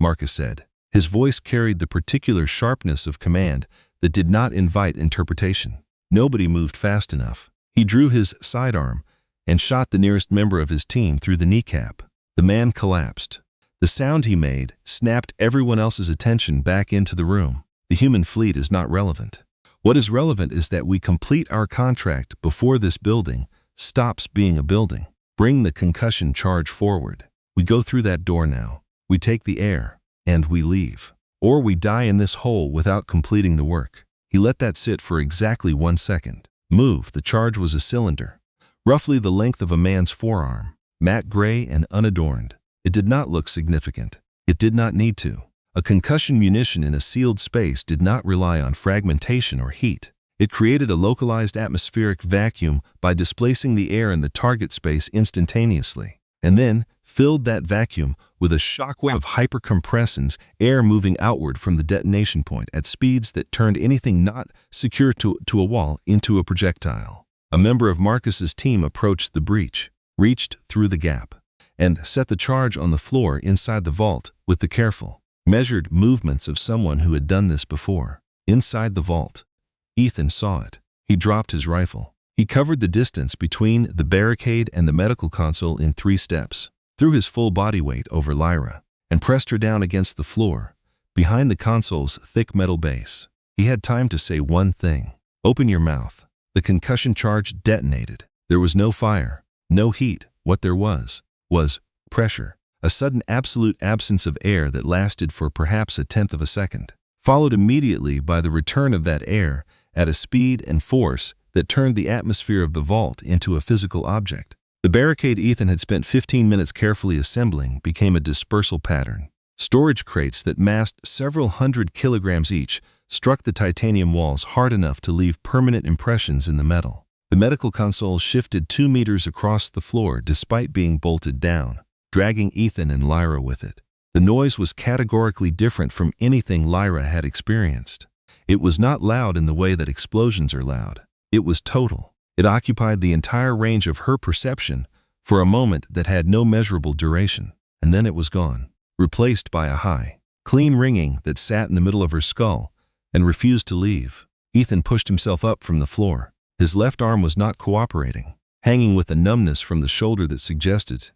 Marcus said. His voice carried the particular sharpness of command that did not invite interpretation. Nobody moved fast enough. He drew his sidearm and shot the nearest member of his team through the kneecap. The man collapsed. The sound he made snapped everyone else's attention back into the room. The human fleet is not relevant. What is relevant is that we complete our contract before this building stops being a building. Bring the concussion charge forward. We go through that door now. We take the air, and we leave. Or we die in this hole without completing the work. He let that sit for exactly 1 second. Move. The charge was a cylinder, roughly the length of a man's forearm, matte gray and unadorned. It did not look significant. It did not need to. A concussion munition in a sealed space did not rely on fragmentation or heat. It created a localized atmospheric vacuum by displacing the air in the target space instantaneously, and then filled that vacuum with a shockwave of hypercompressons, air moving outward from the detonation point at speeds that turned anything not secure to a wall into a projectile. A member of Marcus's team approached the breach, reached through the gap, and set the charge on the floor inside the vault with the careful, measured movements of someone who had done this before. Inside the vault, Ethan saw it. He dropped his rifle. He covered the distance between the barricade and the medical console in 3 steps, threw his full body weight over Lyra, and pressed her down against the floor, behind the console's thick metal base. He had time to say one thing. Open your mouth. The concussion charge detonated. There was no fire, no heat. What there was pressure. A sudden absolute absence of air that lasted for perhaps 1/10 of a second, followed immediately by the return of that air at a speed and force that turned the atmosphere of the vault into a physical object. The barricade Ethan had spent 15 minutes carefully assembling became a dispersal pattern. Storage crates that massed several hundred kilograms each struck the titanium walls hard enough to leave permanent impressions in the metal. The medical console shifted 2 meters across the floor despite being bolted down, dragging Ethan and Lyra with it. The noise was categorically different from anything Lyra had experienced. It was not loud in the way that explosions are loud. It was total. It occupied the entire range of her perception for a moment that had no measurable duration, and then it was gone, replaced by a high, clean ringing that sat in the middle of her skull and refused to leave. Ethan pushed himself up from the floor. His left arm was not cooperating, hanging with a numbness from the shoulder that suggested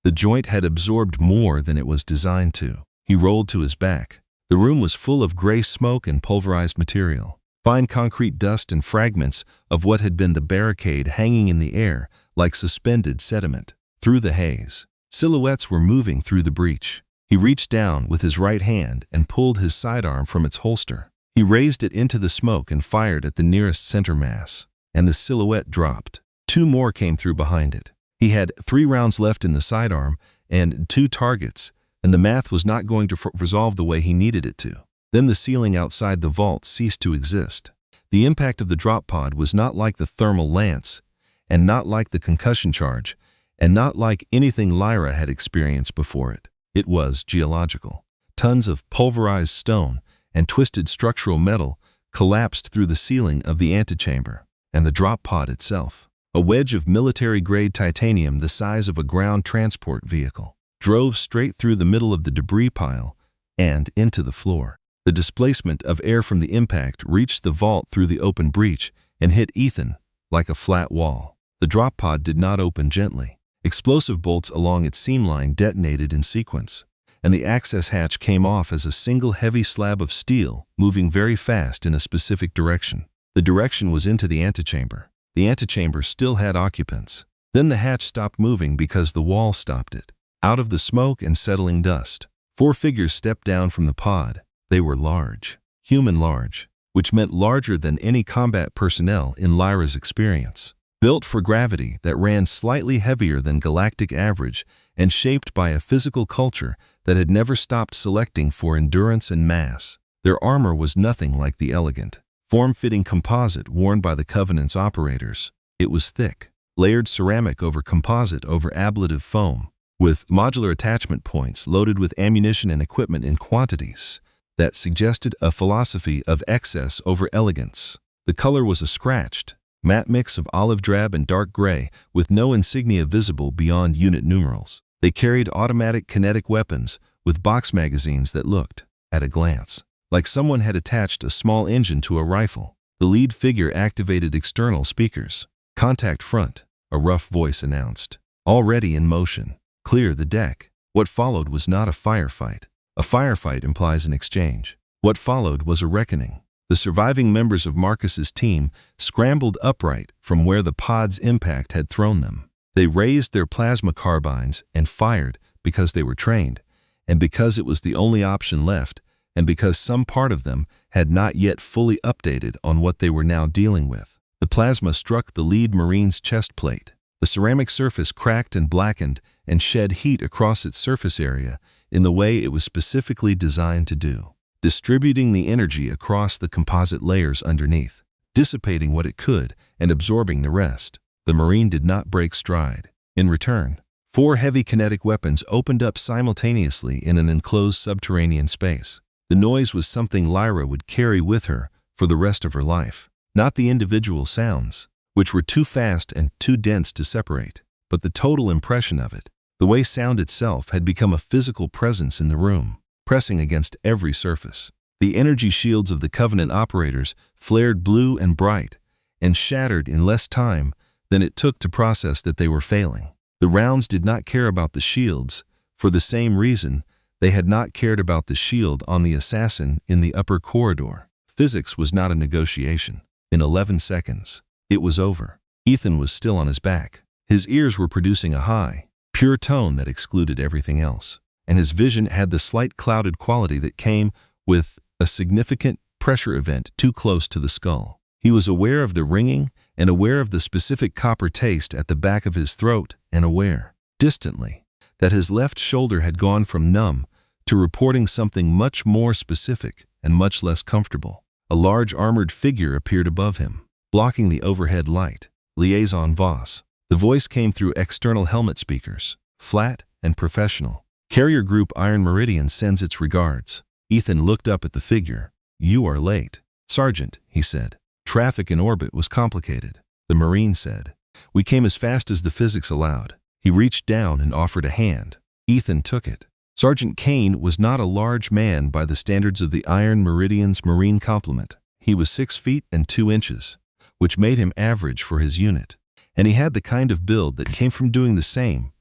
the joint had absorbed more than it was designed to. He rolled to his back. The room was full of gray smoke and pulverized material, fine concrete dust and fragments of what had been the barricade hanging in the air like suspended sediment. Through the haze, silhouettes were moving through the breach. He reached down with his right hand and pulled his sidearm from its holster. He raised it into the smoke and fired at the nearest center mass, and the silhouette dropped. 2 more came through behind it. He had 3 rounds left in the sidearm and 2 targets, and the math was not going to resolve the way he needed it to. Then the ceiling outside the vault ceased to exist. The impact of the drop pod was not like the thermal lance, and not like the concussion charge, and not like anything Lyra had experienced before it. It was geological. Tons of pulverized stone and twisted structural metal collapsed through the ceiling of the antechamber, and the drop pod itself, a wedge of military-grade titanium the size of a ground transport vehicle, drove straight through the middle of the debris pile and into the floor. The displacement of air from the impact reached the vault through the open breach and hit Ethan like a flat wall. The drop pod did not open gently. Explosive bolts along its seam line detonated in sequence, and the access hatch came off as a single heavy slab of steel moving very fast in a specific direction. The direction was into the antechamber. The antechamber still had occupants. Then the hatch stopped moving because the wall stopped it. Out of the smoke and settling dust, 4 figures stepped down from the pod. They were large, human large, which meant larger than any combat personnel in Lyra's experience. Built for gravity that ran slightly heavier than galactic average and shaped by a physical culture that had never stopped selecting for endurance and mass. Their armor was nothing like the elegant, form-fitting composite worn by the Covenant's operators. It was thick, layered ceramic over composite over ablative foam, with modular attachment points loaded with ammunition and equipment in quantities that suggested a philosophy of excess over elegance. The color was a scratched, matte mix of olive drab and dark gray, with no insignia visible beyond unit numerals. They carried automatic kinetic weapons with box magazines that looked, at a glance, like someone had attached a small engine to a rifle. The lead figure activated external speakers. "Contact front," a rough voice announced. "Already in motion. Clear the deck." What followed was not a firefight. A firefight implies an exchange. What followed was a reckoning. The surviving members of Marcus's team scrambled upright from where the pod's impact had thrown them. They raised their plasma carbines and fired because they were trained, and because it was the only option left, and because some part of them had not yet fully updated on what they were now dealing with. The plasma struck the lead Marine's chest plate. The ceramic surface cracked and blackened and shed heat across its surface area in the way it was specifically designed to do, distributing the energy across the composite layers underneath, dissipating what it could and absorbing the rest. The Marine did not break stride. In return, 4 heavy kinetic weapons opened up simultaneously in an enclosed subterranean space. The noise was something Lyra would carry with her for the rest of her life. Not the individual sounds, which were too fast and too dense to separate, but the total impression of it. The way sound itself had become a physical presence in the room, pressing against every surface. The energy shields of the Covenant operators flared blue and bright, and shattered in less time than it took to process that they were failing. The rounds did not care about the shields, for the same reason they had not cared about the shield on the assassin in the upper corridor. Physics was not a negotiation. In 11 seconds, it was over. Ethan was still on his back. His ears were producing a high, pure tone that excluded everything else, and his vision had the slight clouded quality that came with a significant pressure event too close to the skull. He was aware of the ringing and aware of the specific copper taste at the back of his throat, and aware, distantly, that his left shoulder had gone from numb to reporting something much more specific and much less comfortable. A large armored figure appeared above him, blocking the overhead light. Liaison Voss. The voice came through external helmet speakers, flat and professional. "Carrier Group Iron Meridian sends its regards." Ethan looked up at the figure. "You are late." "Sergeant," he said. "Traffic in orbit was complicated." The Marine said, "We came as fast as the physics allowed." He reached down and offered a hand. Ethan took it. Sergeant Kane was not a large man by the standards of the Iron Meridian's Marine complement. He was 6 feet and 2 inches, which made him average for his unit. And he had the kind of build that came from doing the same,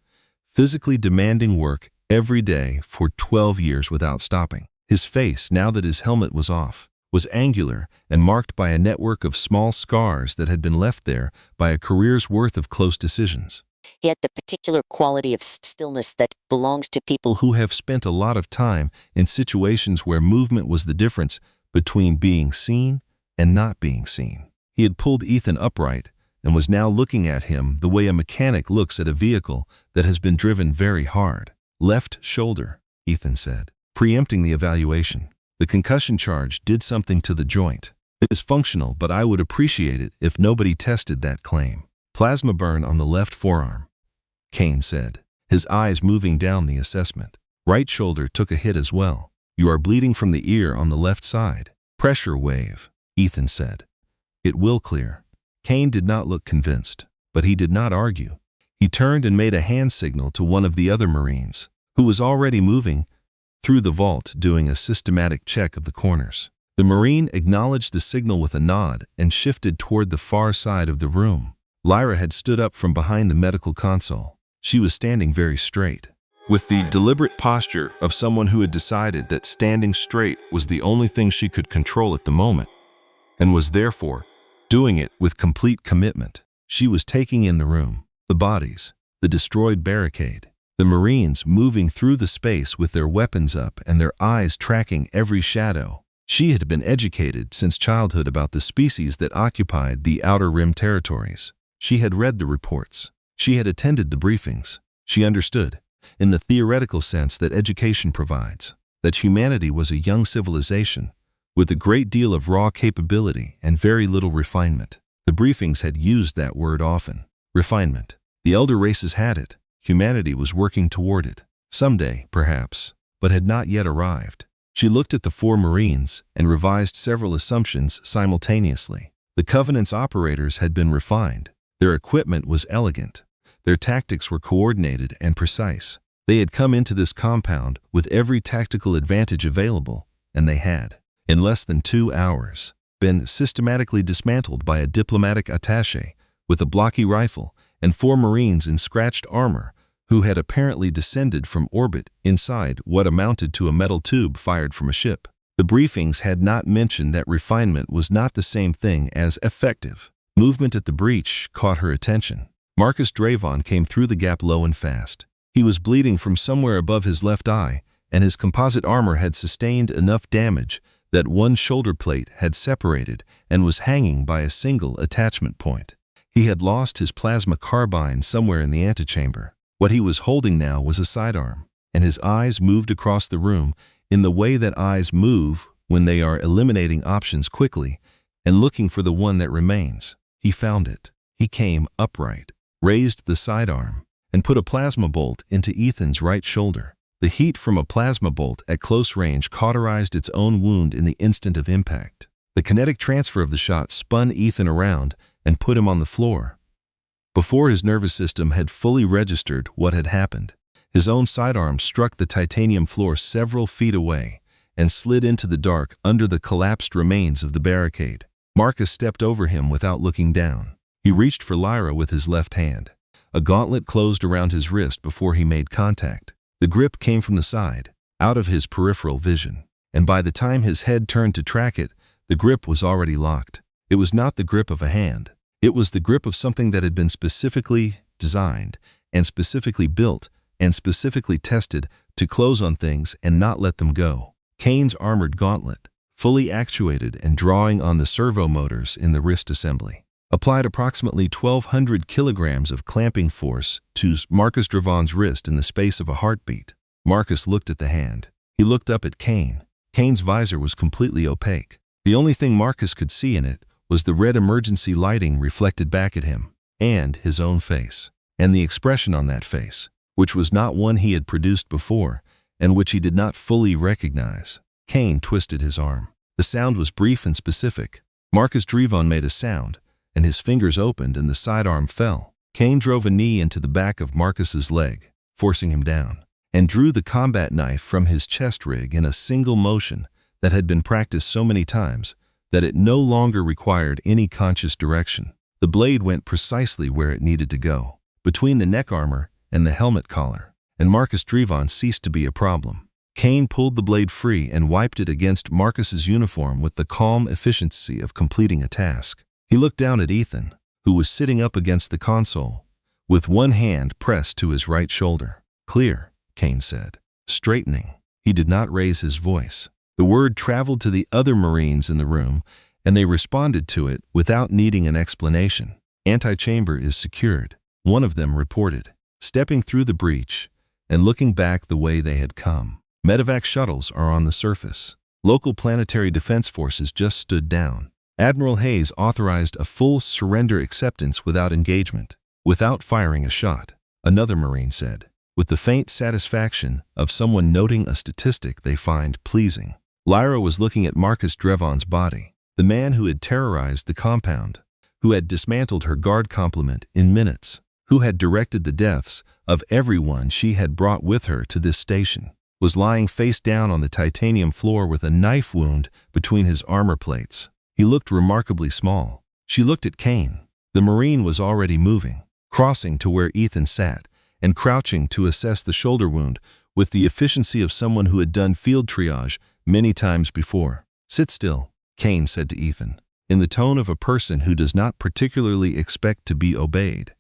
physically demanding work every day for 12 years without stopping. His face, now that his helmet was off, was angular and marked by a network of small scars that had been left there by a career's worth of close decisions.
He had the particular quality of stillness that belongs to people
who have spent a lot of time in situations where movement was the difference between being seen and not being seen. He had pulled Ethan upright and was now looking at him the way a mechanic looks at a vehicle that has been driven very hard. "Left shoulder," Ethan said, preempting the evaluation. "The concussion charge did something to the joint. It is functional, but I would appreciate it if nobody tested that claim. Plasma burn on the left forearm. Kane said, his eyes moving down the assessment. Right shoulder took a hit as well. You are bleeding from the ear on the left side. Pressure wave, Ethan said. It will clear. Kane did not look convinced, but he did not argue. He turned and made a hand signal to one of the other Marines, who was already moving through the vault doing a systematic check of the corners. The Marine acknowledged the signal with a nod and shifted toward the far side of the room. Lyra had stood up from behind the medical console. She was standing very straight, with the deliberate posture of someone who had decided that standing straight was the only thing she could control at the moment, and was therefore doing it with complete commitment. She was taking in the room, the bodies, the destroyed barricade, the Marines moving through the space with their weapons up and their eyes tracking every shadow. She had been educated since childhood about the species that occupied the Outer Rim territories. She had read the reports. She had attended the briefings. She understood, in the theoretical sense that education provides, that humanity was a young civilization with a great deal of raw capability and very little refinement. The briefings had used that word often. Refinement. The elder races had it. Humanity was working toward it. Someday, perhaps, but had not yet arrived. She looked at the 4 Marines and revised several assumptions simultaneously. The Covenant's operators had been refined. Their equipment was elegant. Their tactics were coordinated and precise. They had come into this compound with every tactical advantage available, and they had, in less than 2 hours, been systematically dismantled by a diplomatic attaché with a blocky rifle and 4 Marines in scratched armor who had apparently descended from orbit inside what amounted to a metal tube fired from a ship. The briefings had not mentioned that refinement was not the same thing as effective. Movement at the breach caught her attention. Marcus Dravon came through the gap low and fast. He was bleeding from somewhere above his left eye, and his composite armor had sustained enough damage that one shoulder plate had separated and was hanging by a single attachment point. He had lost his plasma carbine somewhere in the antechamber. What he was holding now was a sidearm, and his eyes moved across the room in the way that eyes move when they are eliminating options quickly and looking for the one that remains. He found it. He came upright, raised the sidearm, and put a plasma bolt into Ethan's right shoulder. The heat from a plasma bolt at close range cauterized its own wound in the instant of impact. The kinetic transfer of the shot spun Ethan around and put him on the floor. Before his nervous system had fully registered what had happened, his own sidearm struck the titanium floor several feet away and slid into the dark under the collapsed remains of the barricade. Marcus stepped over him without looking down. He reached for Lyra with his left hand. A gauntlet closed around his wrist before he made contact. The grip came from the side, out of his peripheral vision, and by the time his head turned to track it, the grip was already locked. It was not the grip of a hand. It was the grip of something that had been specifically designed and specifically built and specifically tested to close on things and not let them go. Kane's armored gauntlet, fully actuated and drawing on the servo motors in the wrist assembly, applied approximately 1,200 kilograms of clamping force to Marcus Dravon's wrist in the space of a heartbeat. Marcus looked at the hand. He looked up at Kane. Kane's visor was completely opaque. The only thing Marcus could see in it was the red emergency lighting reflected back at him, and his own face, and the expression on that face, which was not one he had produced before, and which he did not fully recognize. Kane twisted his arm. The sound was brief and specific. Marcus Dravon made a sound, and his fingers opened and the sidearm fell. Kane drove a knee into the back of Marcus's leg, forcing him down, and drew the combat knife from his chest rig in a single motion that had been practiced so many times that it no longer required any conscious direction. The blade went precisely where it needed to go, between the neck armor and the helmet collar, and Marcus Dravon ceased to be a problem. Kane pulled the blade free and wiped it against Marcus's uniform with the calm efficiency of completing a task. He looked down at Ethan, who was sitting up against the console, with one hand pressed to his right shoulder. "Clear," Kane said, straightening. He did not raise his voice. The word traveled to the other Marines in the room, and they responded to it without needing an explanation. "Antechamber is secured," one of them reported, stepping through the breach and looking back the way they had come. "Medevac shuttles are on the surface. Local planetary defense forces just stood down. Admiral Hayes authorized a full surrender acceptance without engagement, without firing a shot. another Marine said, with the faint satisfaction of someone noting a statistic they find pleasing. Lyra was looking at Marcus Drevon's body, the man who had terrorized the compound, who had dismantled her guard complement in minutes, who had directed the deaths of everyone she had brought with her to this station, was lying face down on the titanium floor with a knife wound between his armor plates. He looked remarkably small. She looked at Kane. The Marine was already moving, crossing to where Ethan sat, and crouching to assess the shoulder wound with the efficiency of someone who had done field triage many times before. "Sit still," Kane said to Ethan, in the tone of a person who does not particularly expect to be obeyed,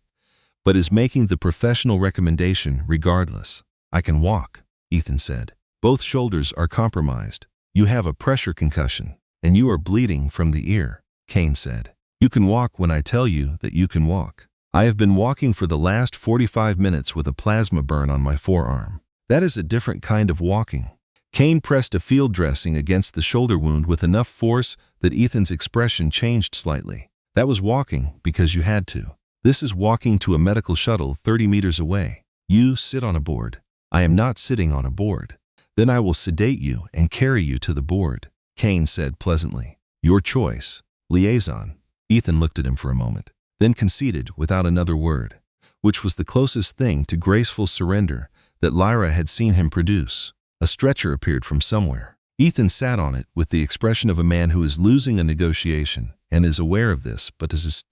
but is making the professional recommendation regardless. "I can walk," Ethan said. "Both shoulders are compromised. You have a pressure concussion, and you are bleeding from the ear," Kane said. "You can walk when I tell you that you can walk. I have been walking for the last 45 minutes with a plasma burn on my forearm. That is a different kind of walking." Kane pressed a field dressing against the shoulder wound with enough force that Ethan's expression changed slightly. "That was walking because you had to. This is walking to a medical shuttle 30 meters away. You sit on a board." "I am not sitting on a board." "Then I will sedate you and carry you to the board," Kane said pleasantly. "Your choice. Liaison." Ethan looked at him for a moment, then conceded without another word, which was the closest thing to graceful surrender that Lyra had seen him produce. A stretcher appeared from somewhere. Ethan sat on it with the expression of a man who is losing a negotiation and is aware of this, but has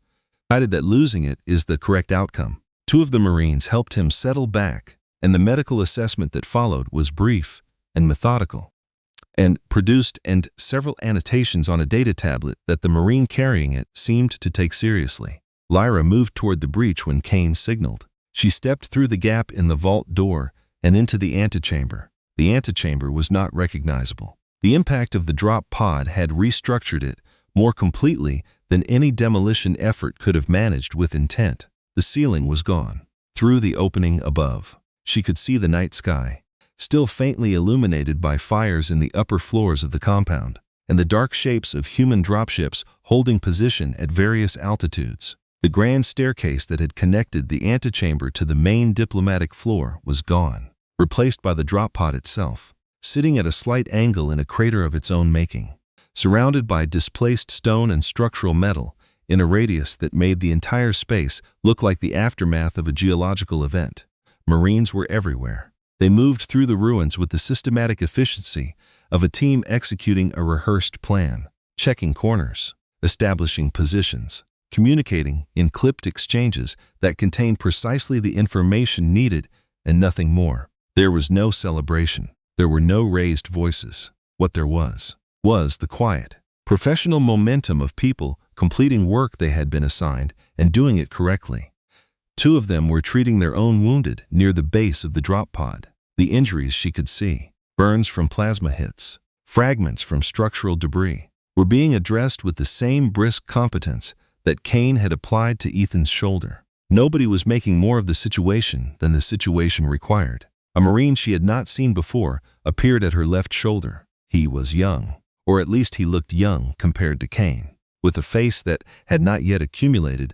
decided that losing it is the correct outcome. Two of the Marines helped him settle back, and the medical assessment that followed was brief and methodical, and produced several annotations on a data tablet that the Marine carrying it seemed to take seriously. Lyra moved toward the breach when Kane signaled. She stepped through the gap in the vault door and into the antechamber. The antechamber was not recognizable. The impact of the drop pod had restructured it more completely than any demolition effort could have managed with intent. The ceiling was gone. Through the opening above, she could see the night sky, still faintly illuminated by fires in the upper floors of the compound, and the dark shapes of human dropships holding position at various altitudes. The grand staircase that had connected the antechamber to the main diplomatic floor was gone, replaced by the drop pod itself, sitting at a slight angle in a crater of its own making, surrounded by displaced stone and structural metal in a radius that made the entire space look like the aftermath of a geological event. Marines were everywhere. They moved through the ruins with the systematic efficiency of a team executing a rehearsed plan, checking corners, establishing positions, communicating in clipped exchanges that contained precisely the information needed and nothing more. There was no celebration. There were no raised voices. What there was the quiet, professional momentum of people completing work they had been assigned and doing it correctly. Two of them were treating their own wounded near the base of the drop pod. The injuries she could see, burns from plasma hits, fragments from structural debris, were being addressed with the same brisk competence that Kane had applied to Ethan's shoulder. Nobody was making more of the situation than the situation required. A Marine she had not seen before appeared at her left shoulder. He was young, or at least he looked young compared to Kane, with a face that had not yet accumulated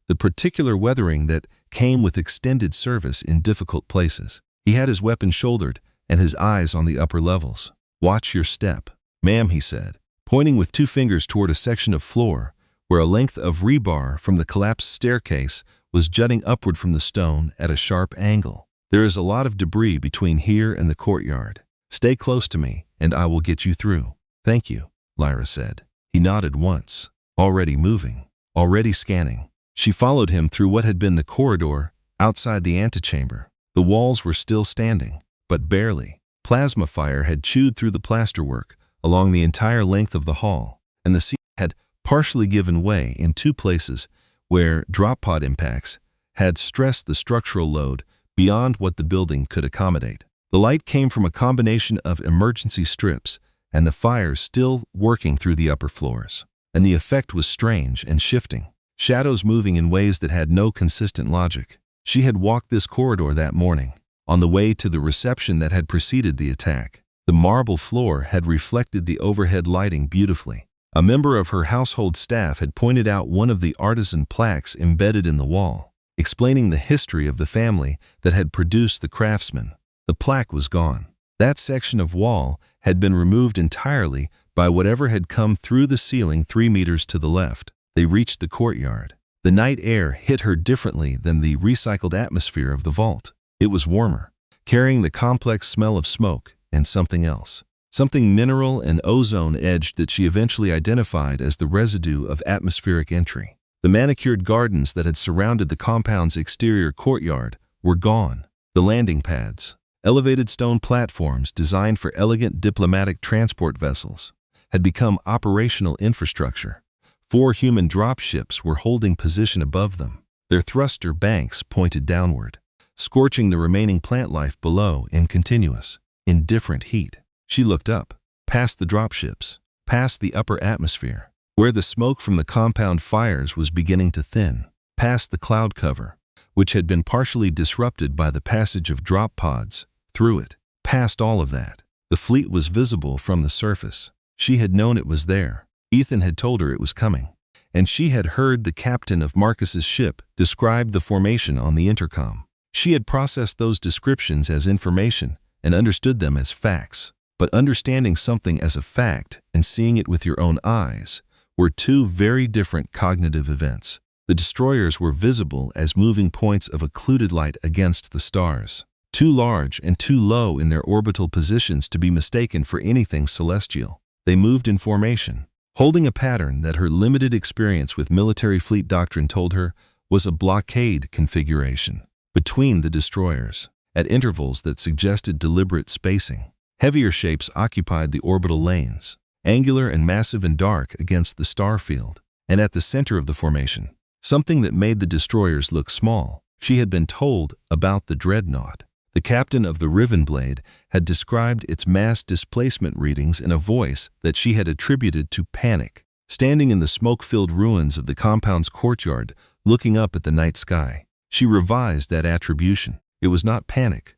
the particular weathering that came with extended service in difficult places. He had his weapon shouldered and his eyes on the upper levels. "Watch your step, ma'am," he said, pointing with two fingers toward a section of floor where a length of rebar from the collapsed staircase was jutting upward from the stone at a sharp angle. "There is a lot of debris between here and the courtyard. Stay close to me, and I will get you through." "Thank you," Lyra said. He nodded once. Already moving, already scanning. She followed him through what had been the corridor outside the antechamber. The walls were still standing, but barely. Plasma fire had chewed through the plasterwork along the entire length of the hall, and the ceiling had partially given way in two places where drop pod impacts had stressed the structural load beyond what the building could accommodate. The light came from a combination of emergency strips and the fires still working through the upper floors, and the effect was strange and shifting, shadows moving in ways that had no consistent logic. She had walked this corridor that morning, on the way to the reception that had preceded the attack. The marble floor had reflected the overhead lighting beautifully. A member of her household staff had pointed out one of the artisan plaques embedded in the wall. explaining the history of the family that had produced the craftsman. The plaque was gone. That section of wall had been removed entirely by whatever had come through the ceiling 3 meters to the left. They reached the courtyard. The night air hit her differently than the recycled atmosphere of the vault. It was warmer, carrying the complex smell of smoke and something else. Something mineral and ozone-edged that she eventually identified as the residue of atmospheric entry. The manicured gardens that had surrounded the compound's exterior courtyard were gone. The landing pads, elevated stone platforms designed for elegant diplomatic transport vessels, had become operational infrastructure. 4 human dropships were holding position above them. Their thruster banks pointed downward, scorching the remaining plant life below in continuous, indifferent heat. She looked up, past the dropships, past the upper atmosphere, where the smoke from the compound fires was beginning to thin, past the cloud cover, which had been partially disrupted by the passage of drop pods, through it, past all of that. The fleet was visible from the surface. She had known it was there. Ethan had told her it was coming, and she had heard the captain of Marcus's ship describe the formation on the intercom. She had processed those descriptions as information and understood them as facts. But understanding something as a fact and seeing it with your own eyes were 2 very different cognitive events. The destroyers were visible as moving points of occluded light against the stars, too large and too low in their orbital positions to be mistaken for anything celestial. They moved in formation, holding a pattern that her limited experience with military fleet doctrine told her was a blockade configuration between the destroyers, at intervals that suggested deliberate spacing. Heavier shapes occupied the orbital lanes, angular and massive and dark against the star field, and at the center of the formation, something that made the destroyers look small. She had been told about the dreadnought. The captain of the Rivenblade had described its mass displacement readings in a voice that she had attributed to panic. Standing in the smoke-filled ruins of the compound's courtyard, looking up at the night sky, she revised that attribution. It was not panic.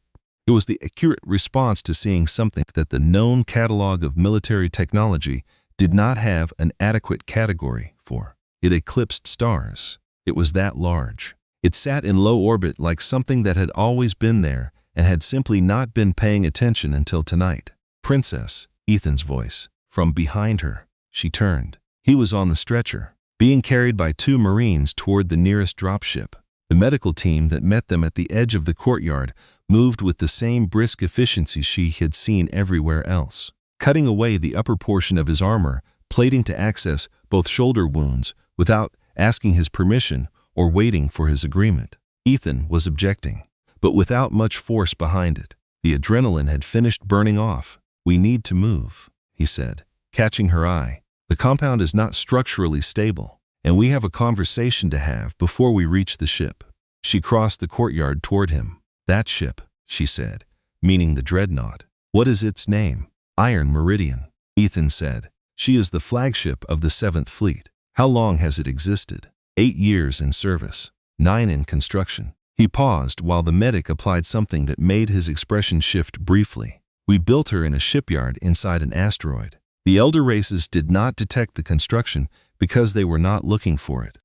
It was the accurate response to seeing something that the known catalog of military technology did not have an adequate category for. It eclipsed stars. It was that large. It sat in low orbit like something that had always been there and had simply not been paying attention until tonight. "Princess," Ethan's voice. From behind her, she turned. He was on the stretcher, being carried by 2 Marines toward the nearest dropship. The medical team that met them at the edge of the courtyard moved with the same brisk efficiency she had seen everywhere else, cutting away the upper portion of his armor, plating to access both shoulder wounds without asking his permission or waiting for his agreement. Ethan was objecting, but without much force behind it. The adrenaline had finished burning off. "We need to move," he said, catching her eye. "The compound is not structurally stable, and we have a conversation to have before we reach the ship." She crossed the courtyard toward him. "That ship," she said, meaning the dreadnought. "What is its name?" "Iron Meridian," Ethan said. "She is the flagship of the 7th Fleet. How long has it existed?" 8 years in service, 9 in construction." He paused while the medic applied something that made his expression shift briefly. "We built her in a shipyard inside an asteroid. The elder races did not detect the construction because they were not looking for it.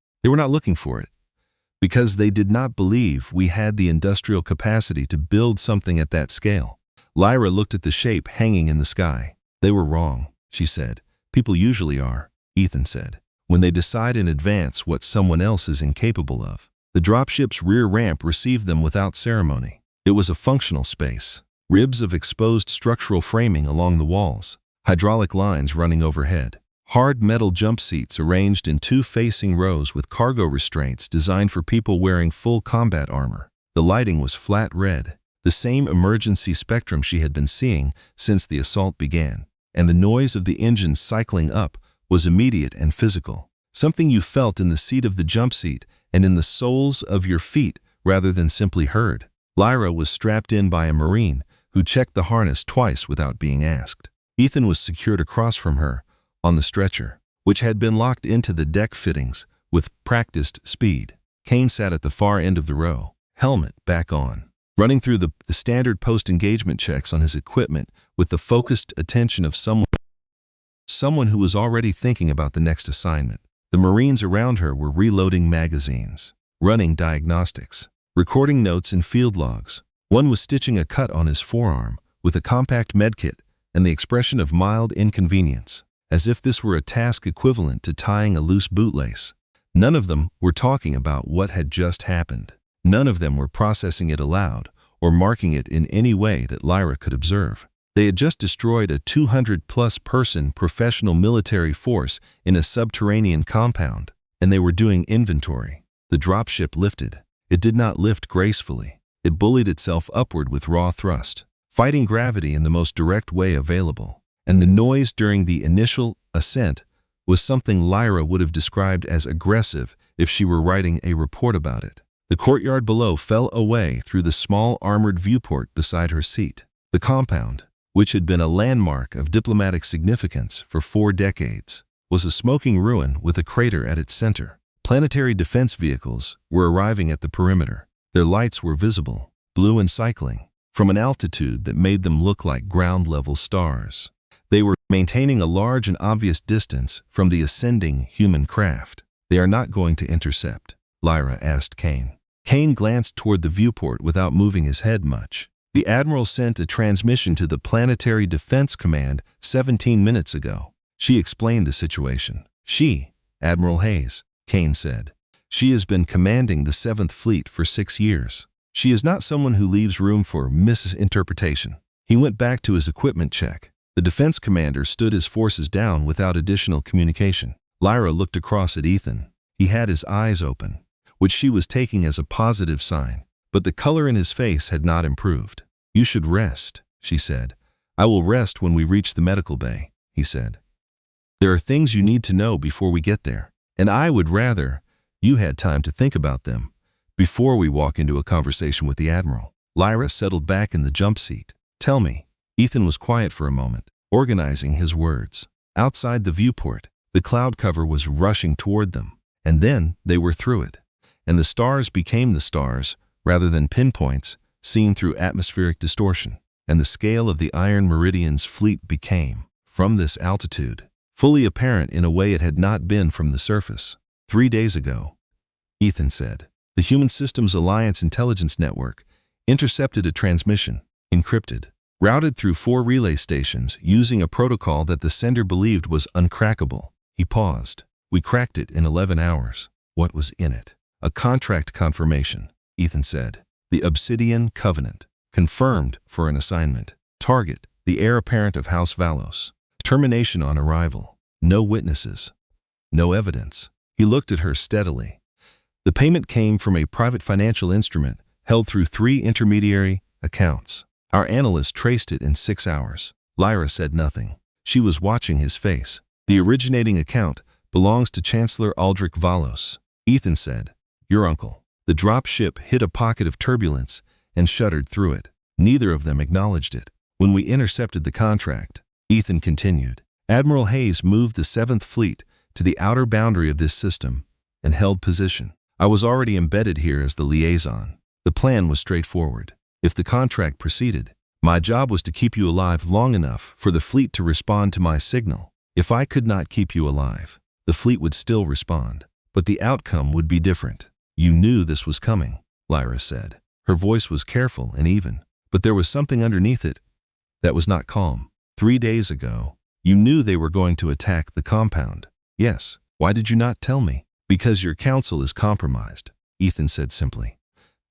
Because they did not believe we had the industrial capacity to build something at that scale." Lyra looked at the shape hanging in the sky. "They were wrong," she said. "People usually are," Ethan said, "when they decide in advance what someone else is incapable of." The dropship's rear ramp received them without ceremony. It was a functional space. Ribs of exposed structural framing along the walls, hydraulic lines running overhead. Hard metal jump seats arranged in 2 facing rows with cargo restraints designed for people wearing full combat armor. The lighting was flat red, the same emergency spectrum she had been seeing since the assault began, and the noise of the engines cycling up was immediate and physical, something you felt in the seat of the jump seat and in the soles of your feet rather than simply heard. Lyra was strapped in by a Marine who checked the harness twice without being asked. Ethan was secured across from her, on the stretcher, which had been locked into the deck fittings with practiced speed. Kane sat at the far end of the row, helmet back on, running through the standard post-engagement checks on his equipment with the focused attention of someone who was already thinking about the next assignment. The Marines around her were reloading magazines. running diagnostics, recording notes in field logs. One was stitching a cut on his forearm with a compact medkit and the expression of mild inconvenience, as if this were a task equivalent to tying a loose bootlace. None of them were talking about what had just happened. None of them were processing it aloud or marking it in any way that Lyra could observe. They had just destroyed a 200-plus person professional military force in a subterranean compound, and they were doing inventory. The dropship lifted. It did not lift gracefully. It bullied itself upward with raw thrust, fighting gravity in the most direct way available. And the noise during the initial ascent was something Lyra would have described as aggressive if she were writing a report about it. The courtyard below fell away through the small armored viewport beside her seat. The compound, which had been a landmark of diplomatic significance for 4 decades, was a smoking ruin with a crater at its center. Planetary defense vehicles were arriving at the perimeter. Their lights were visible, blue and cycling, from an altitude that made them look like ground-level stars. They were maintaining a large and obvious distance from the ascending human craft. "They are not going to intercept?" Lyra asked Kane. Kane glanced toward the viewport without moving his head much. "The Admiral sent a transmission to the Planetary Defense Command 17 minutes ago." She explained the situation. "She, Admiral Hayes," Kane said. "She has been commanding the 7th Fleet for 6 years. She is not someone who leaves room for misinterpretation." He went back to his equipment check. The defense commander stood his forces down without additional communication. Lyra looked across at Ethan. He had his eyes open, which she was taking as a positive sign, but the color in his face had not improved. "You should rest," she said. "I will rest when we reach the medical bay," he said. "There are things you need to know before we get there, and I would rather you had time to think about them before we walk into a conversation with the Admiral." Lyra settled back in the jump seat. "Tell me." Ethan was quiet for a moment, organizing his words. Outside the viewport, the cloud cover was rushing toward them, and then they were through it, and the stars became the stars rather than pinpoints seen through atmospheric distortion, and the scale of the Iron Meridian's fleet became, from this altitude, fully apparent in a way it had not been from the surface. 3 days ago, Ethan said, the Human Systems Alliance Intelligence Network intercepted a transmission, encrypted, routed through 4 relay stations using a protocol that the sender believed was uncrackable. He paused. "We cracked it in 11 hours. What was in it?" "A contract confirmation," Ethan said. "The Obsidian Covenant. Confirmed for an assignment. Target, the heir apparent of House Valos. Termination on arrival. No witnesses. No evidence." He looked at her steadily. "The payment came from a private financial instrument held through 3 intermediary accounts. Our analyst traced it in 6 hours." Lyra said nothing. She was watching his face. "The originating account belongs to Chancellor Aldrich Valos," Ethan said. "Your uncle." The drop ship hit a pocket of turbulence and shuddered through it. Neither of them acknowledged it. "When we intercepted the contract," Ethan continued, "Admiral Hayes moved the 7th Fleet to the outer boundary of this system and held position. I was already embedded here as the liaison. The plan was straightforward. If the contract proceeded, my job was to keep you alive long enough for the fleet to respond to my signal. If I could not keep you alive, the fleet would still respond, but the outcome would be different." "You knew this was coming," Lyra said. Her voice was careful and even, but there was something underneath it that was not calm. 3 days ago, you knew they were going to attack the compound." "Yes. Why did you not tell me?" "Because your counsel is compromised," Ethan said simply.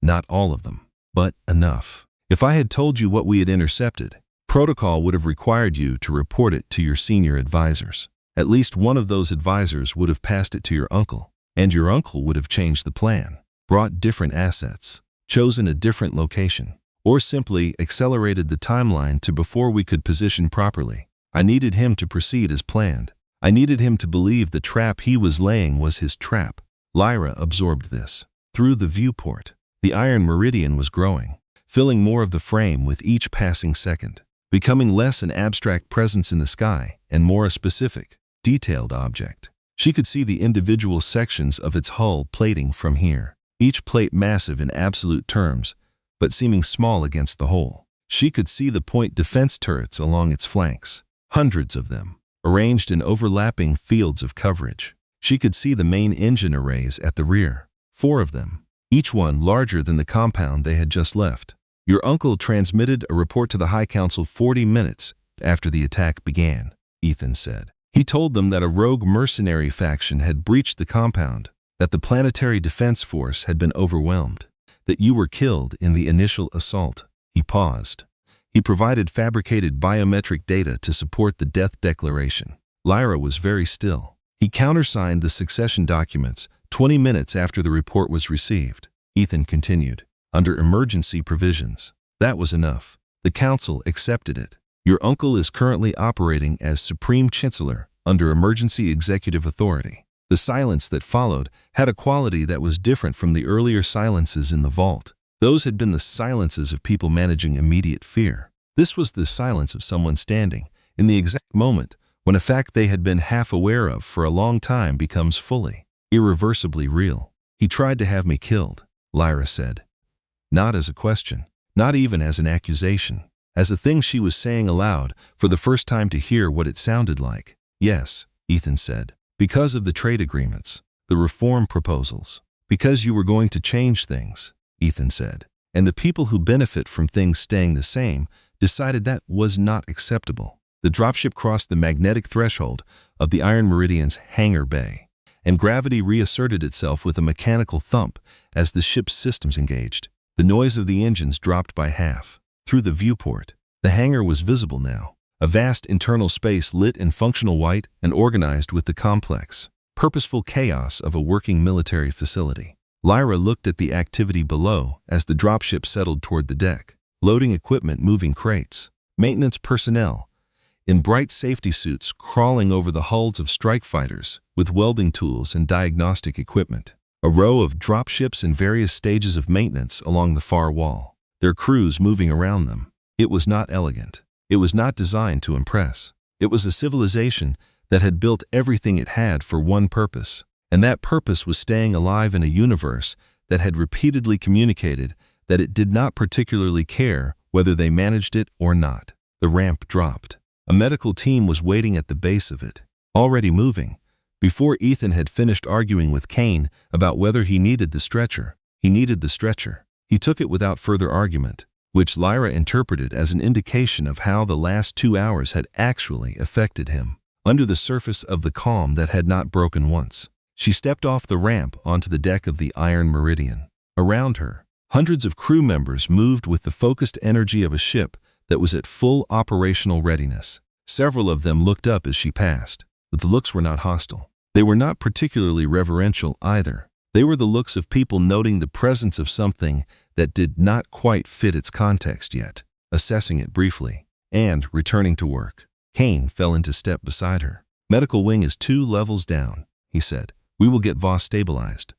"Not all of them, but enough. If I had told you what we had intercepted, protocol would have required you to report it to your senior advisors. At least one of those advisors would have passed it to your uncle, and your uncle would have changed the plan, brought different assets, chosen a different location, or simply accelerated the timeline to before we could position properly. I needed him to proceed as planned. I needed him to believe the trap he was laying was his trap." Lyra absorbed this. Through the viewport, the Iron Meridian was growing, filling more of the frame with each passing second, becoming less an abstract presence in the sky and more a specific, detailed object. She could see the individual sections of its hull plating from here, each plate massive in absolute terms, but seeming small against the whole. She could see the point defense turrets along its flanks, hundreds of them, arranged in overlapping fields of coverage. She could see the main engine arrays at the rear, 4 of them, each one larger than the compound they had just left. Your uncle transmitted a report to the High Council 40 minutes after the attack began, Ethan said. He told them that a rogue mercenary faction had breached the compound, that the planetary defense force had been overwhelmed, that you were killed in the initial assault. He paused. He provided fabricated biometric data to support the death declaration. Lyra was very still. He countersigned the succession documents 20 minutes after the report was received. Ethan continued, under emergency provisions. That was enough. The council accepted it. Your uncle is currently operating as Supreme Chancellor under emergency executive authority. The silence that followed had a quality that was different from the earlier silences in the vault. Those had been the silences of people managing immediate fear. This was the silence of someone standing in the exact moment when a fact they had been half aware of for a long time becomes fully, irreversibly real. He tried to have me killed, Lyra said. Not as a question, not even as an accusation, as a thing she was saying aloud for the first time to hear what it sounded like. Yes, Ethan said, because of the trade agreements, the reform proposals, because you were going to change things, Ethan said, and the people who benefit from things staying the same decided that was not acceptable. The dropship crossed the magnetic threshold of the Iron Meridian's hangar bay, and gravity reasserted itself with a mechanical thump as the ship's systems engaged. The noise of the engines dropped by half. Through the viewport, the hangar was visible now, a vast internal space lit in functional white and organized with the complex, purposeful chaos of a working military facility. Lyra looked at the activity below as the dropship settled toward the deck, loading equipment, moving crates, maintenance personnel in bright safety suits crawling over the hulls of strike fighters with welding tools and diagnostic equipment. A row of dropships in various stages of maintenance along the far wall, their crews moving around them. It was not elegant. It was not designed to impress. It was a civilization that had built everything it had for one purpose, and that purpose was staying alive in a universe that had repeatedly communicated that it did not particularly care whether they managed it or not. The ramp dropped. A medical team was waiting at the base of it, already moving. Before Ethan had finished arguing with Kane about whether he needed the stretcher, he needed the stretcher. He took it without further argument, which Lyra interpreted as an indication of how the last 2 hours had actually affected him. Under the surface of the calm that had not broken once, she stepped off the ramp onto the deck of the Iron Meridian. Around her, hundreds of crew members moved with the focused energy of a ship that was at full operational readiness. Several of them looked up as she passed, but the looks were not hostile. They were not particularly reverential either. They were the looks of people noting the presence of something that did not quite fit its context yet, assessing it briefly, and returning to work. Kane fell into step beside her. Medical wing is 2 levels down, he said. We will get Voss stabilized.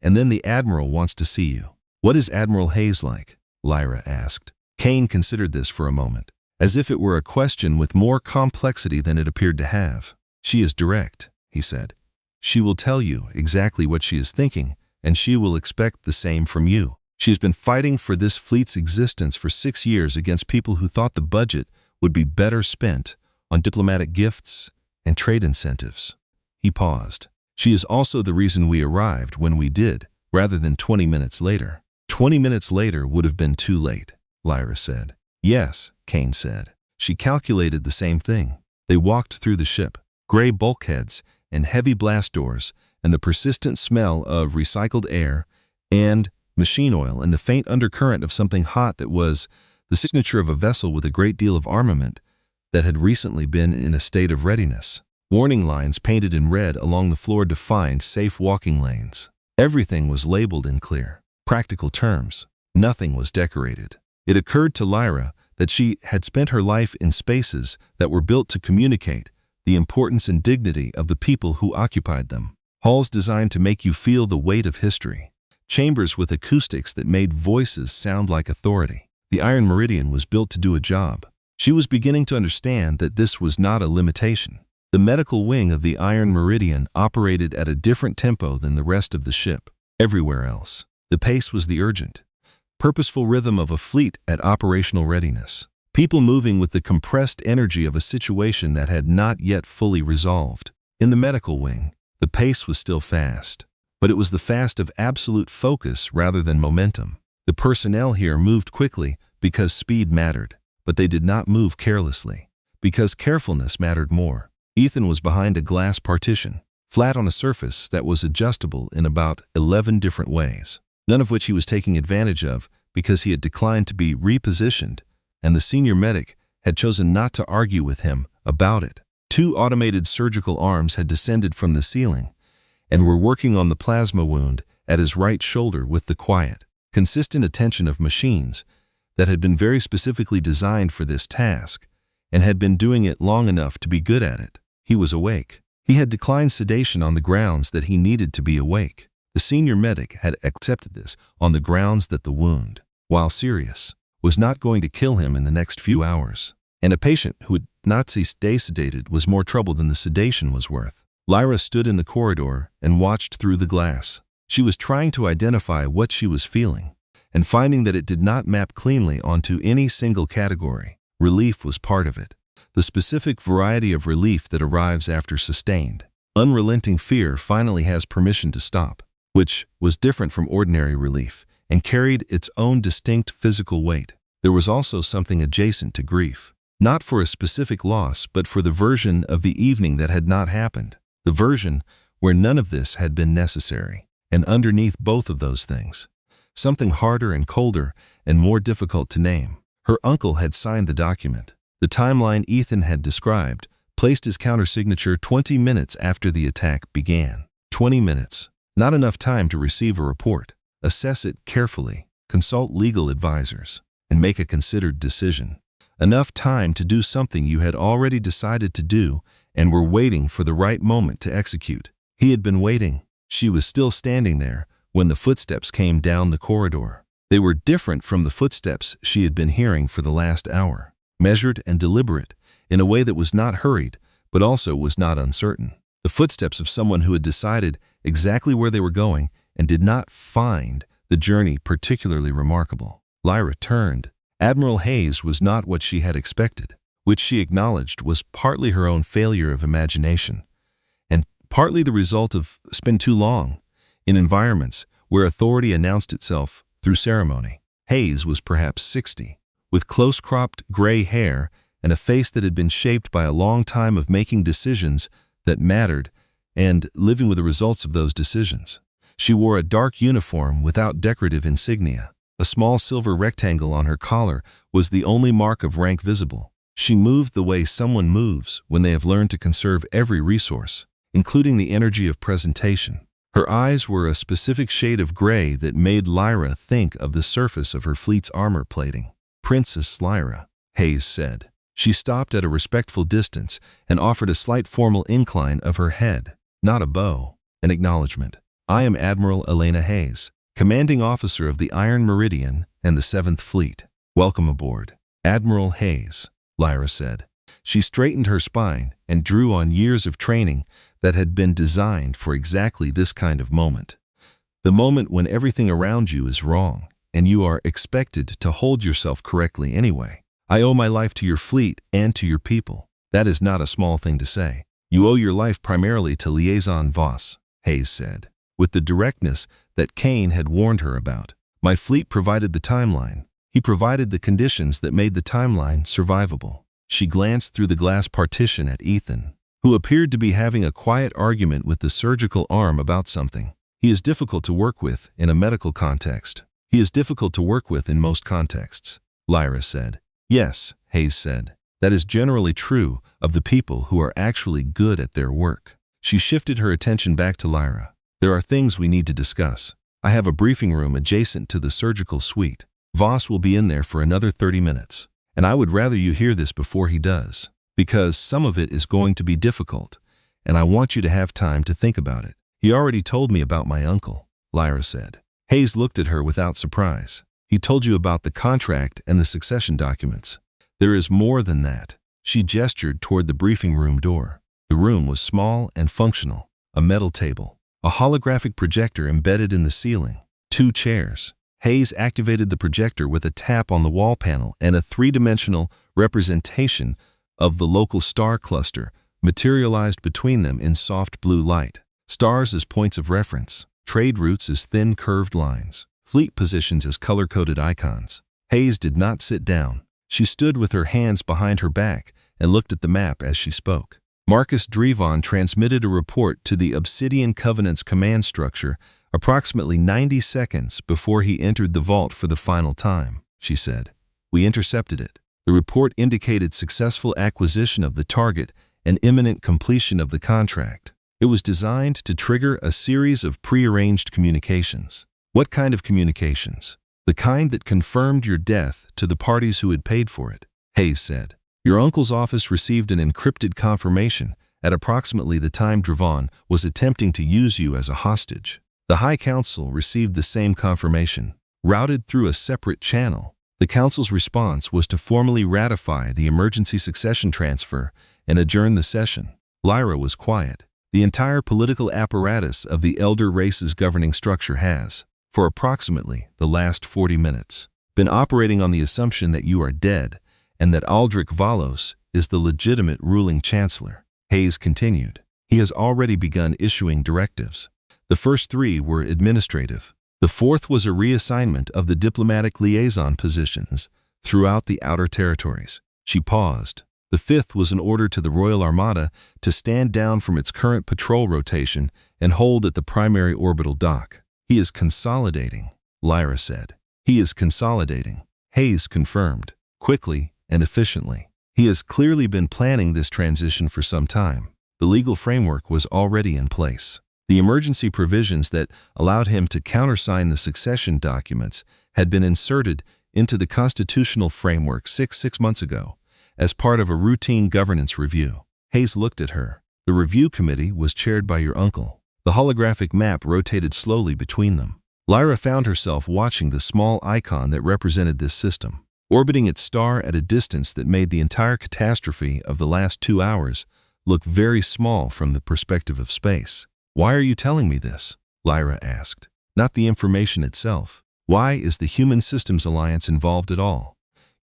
And then the Admiral wants to see you. What is Admiral Hayes like? Lyra asked. Kane considered this for a moment, as if it were a question with more complexity than it appeared to have. She is direct, he said. She will tell you exactly what she is thinking, and she will expect the same from you. She has been fighting for this fleet's existence for 6 years against people who thought the budget would be better spent on diplomatic gifts and trade incentives. He paused. She is also the reason we arrived when we did, rather than 20 minutes later. 20 minutes later would have been too late, Lyra said. Yes, Kane said. She calculated the same thing. They walked through the ship, gray bulkheads and heavy blast doors, and the persistent smell of recycled air and machine oil and the faint undercurrent of something hot that was the signature of a vessel with a great deal of armament that had recently been in a state of readiness. Warning lines painted in red along the floor defined safe walking lanes. Everything was labeled in clear, practical terms. Nothing was decorated. It occurred to Lyra that she had spent her life in spaces that were built to communicate the importance and dignity of the people who occupied them. Halls designed to make you feel the weight of history. Chambers with acoustics that made voices sound like authority. The Iron Meridian was built to do a job. She was beginning to understand that this was not a limitation. The medical wing of the Iron Meridian operated at a different tempo than the rest of the ship. Everywhere else, the pace was the urgent, purposeful rhythm of a fleet at operational readiness. People moving with the compressed energy of a situation that had not yet fully resolved. In the medical wing, the pace was still fast. but it was the fast of absolute focus rather than momentum. The personnel here moved quickly because speed mattered, but they did not move carelessly, because carefulness mattered more. Ethan was behind a glass partition, flat on a surface that was adjustable in about 11 different ways, none of which he was taking advantage of because he had declined to be repositioned, and the senior medic had chosen not to argue with him about it. 2 automated surgical arms had descended from the ceiling and were working on the plasma wound at his right shoulder with the quiet, consistent attention of machines that had been very specifically designed for this task and had been doing it long enough to be good at it. He was awake. He had declined sedation on the grounds that he needed to be awake. The senior medic had accepted this on the grounds that the wound, while serious, was not going to kill him in the next few hours, and a patient who would not stay sedated was more trouble than the sedation was worth. Lyra stood in the corridor and watched through the glass. She was trying to identify what she was feeling, and finding that it did not map cleanly onto any single category. Relief was part of it. The specific variety of relief that arrives after sustained, unrelenting fear finally has permission to stop, which was different from ordinary relief and carried its own distinct physical weight. There was also something adjacent to grief, not for a specific loss, but for the version of the evening that had not happened, the version where none of this had been necessary. And underneath both of those things, something harder and colder and more difficult to name. Her uncle had signed the document. The timeline Ethan had described placed his countersignature 20 minutes after the attack began. 20 minutes. Not enough time to receive a report, assess it carefully, consult legal advisors, and make a considered decision. Enough time to do something you had already decided to do and were waiting for the right moment to execute. He had been waiting. She was still standing there when the footsteps came down the corridor. They were different from the footsteps she had been hearing for the last hour, measured and deliberate, in a way that was not hurried, but also was not uncertain. The footsteps of someone who had decided exactly where they were going and did not find the journey particularly remarkable. Lyra turned. Admiral Hayes was not what she had expected, which she acknowledged was partly her own failure of imagination, and partly the result of spend too long in environments where authority announced itself through ceremony. Hayes was perhaps 60, with close-cropped gray hair and a face that had been shaped by a long time of making decisions that mattered and living with the results of those decisions. She wore a dark uniform without decorative insignia. A small silver rectangle on her collar was the only mark of rank visible. She moved the way someone moves when they have learned to conserve every resource, including the energy of presentation. Her eyes were a specific shade of gray that made Lyra think of the surface of her fleet's armor plating. "Princess Lyra," Hayes said. She stopped at a respectful distance and offered a slight formal incline of her head, not a bow, an acknowledgement. "I am Admiral Elena Hayes, commanding officer of the Iron Meridian and the 7th Fleet. Welcome aboard." "Admiral Hayes," Lyra said. She straightened her spine and drew on years of training that had been designed for exactly this kind of moment. The moment when everything around you is wrong and you are expected to hold yourself correctly anyway. "I owe my life to your fleet and to your people." "That is not a small thing to say. You owe your life primarily to Liaison Voss," Hayes said, with the directness that Kane had warned her about. "My fleet provided the timeline. He provided the conditions that made the timeline survivable." She glanced through the glass partition at Ethan, who appeared to be having a quiet argument with the surgical arm about something. "He is difficult to work with in a medical context." "He is difficult to work with in most contexts," Lyra said. "Yes," Hayes said. "That is generally true of the people who are actually good at their work." She shifted her attention back to Lyra. "There are things we need to discuss. I have a briefing room adjacent to the surgical suite. Voss will be in there for another 30 minutes. And I would rather you hear this before he does, because some of it is going to be difficult, and I want you to have time to think about it." "He already told me about my uncle," Lyra said. Hayes looked at her without surprise. "He told you about the contract and the succession documents. There is more than that." She gestured toward the briefing room door. The room was small and functional. A metal table, a holographic projector embedded in the ceiling, 2 chairs. Hayes activated the projector with a tap on the wall panel, and a 3-dimensional representation of the local star cluster materialized between them in soft blue light. Stars as points of reference. trade routes as thin curved lines, fleet positions as color-coded icons. Hayes did not sit down. She stood with her hands behind her back and looked at the map as she spoke. Marcus Drevon transmitted a report to the Obsidian Covenant's command structure approximately 90 seconds before he entered the vault for the final time, she said. We intercepted it. The report indicated successful acquisition of the target and imminent completion of the contract. It was designed to trigger a series of prearranged communications. What kind of communications? The kind that confirmed your death to the parties who had paid for it, Hayes said. Your uncle's office received an encrypted confirmation at approximately the time Drevon was attempting to use you as a hostage. The High Council received the same confirmation, routed through a separate channel. The Council's response was to formally ratify the emergency succession transfer and adjourn the session. Lyra was quiet. The entire political apparatus of the Elder Race's governing structure has, for approximately the last 40 minutes, been operating on the assumption that you are dead and that Aldrich Valos is the legitimate ruling chancellor. Hayes continued. He has already begun issuing directives. The first 3 were administrative. The 4th was a reassignment of the diplomatic liaison positions throughout the outer territories. She paused. The 5th was an order to the Royal Armada to stand down from its current patrol rotation and hold at the primary orbital dock. He is consolidating, Lyra said. He is consolidating. Hayes confirmed, quickly and efficiently. He has clearly been planning this transition for some time. The legal framework was already in place. The emergency provisions that allowed him to countersign the succession documents had been inserted into the constitutional framework six months ago as part of a routine governance review. Hayes looked at her. The review committee was chaired by your uncle. The holographic map rotated slowly between them. Lyra found herself watching the small icon that represented this system, orbiting its star at a distance that made the entire catastrophe of the last 2 hours look very small from the perspective of space. Why are you telling me this? Lyra asked. Not the information itself. Why is the Human Systems Alliance involved at all?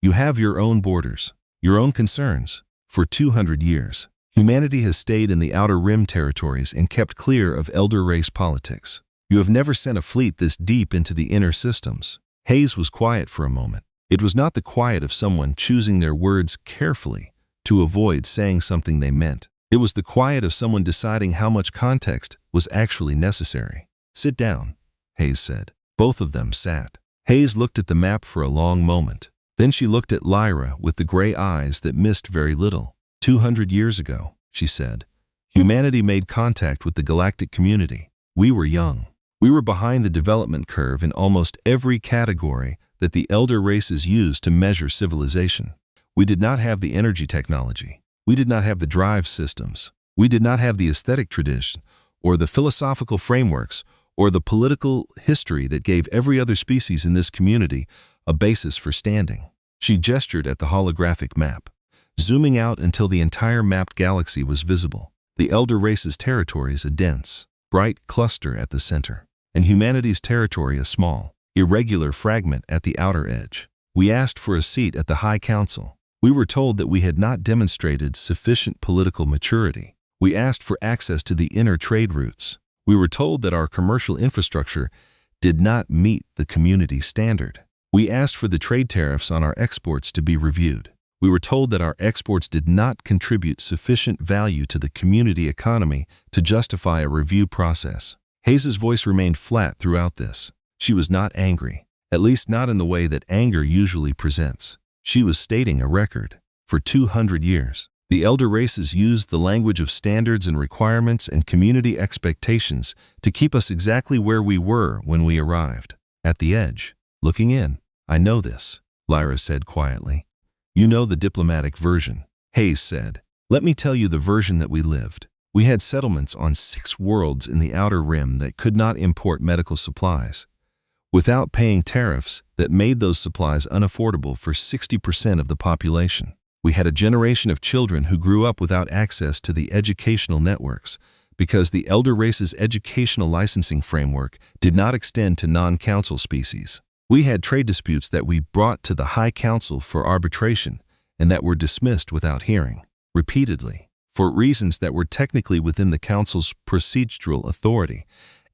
You have your own borders, your own concerns. For 200 years, humanity has stayed in the Outer Rim territories and kept clear of Elder Race politics. You have never sent a fleet this deep into the inner systems. Hayes was quiet for a moment. It was not the quiet of someone choosing their words carefully to avoid saying something they meant. It was the quiet of someone deciding how much context was actually necessary. Sit down, Hayes said. Both of them sat. Hayes looked at the map for a long moment. Then she looked at Lyra with the gray eyes that missed very little. 200 years ago, she said, humanity made contact with the galactic community. We were young. We were behind the development curve in almost every category that the Elder Races use to measure civilization. We did not have the energy technology. We did not have the drive systems. We did not have the aesthetic tradition, or the philosophical frameworks, or the political history that gave every other species in this community a basis for standing. She gestured at the holographic map, zooming out until the entire mapped galaxy was visible. The Elder Race's territory is a dense, bright cluster at the center, and humanity's territory a small, irregular fragment at the outer edge. We asked for a seat at the High Council. We were told that we had not demonstrated sufficient political maturity. We asked for access to the inner trade routes. We were told that our commercial infrastructure did not meet the community standard. We asked for the trade tariffs on our exports to be reviewed. We were told that our exports did not contribute sufficient value to the community economy to justify a review process. Hayes' voice remained flat throughout this. She was not angry, at least not in the way that anger usually presents. She was stating a record. For 200 years, the Elder Races used the language of standards and requirements and community expectations to keep us exactly where we were when we arrived. At the edge, looking in. I know this, Lyra said quietly. You know the diplomatic version, Hayes said. Let me tell you the version that we lived. We had settlements on 6 worlds in the Outer Rim that could not import medical supplies, without paying tariffs that made those supplies unaffordable for 60% of the population. We had a generation of children who grew up without access to the educational networks because the Elder Race's educational licensing framework did not extend to non-council species. We had trade disputes that we brought to the High Council for arbitration and that were dismissed without hearing, repeatedly, for reasons that were technically within the Council's procedural authority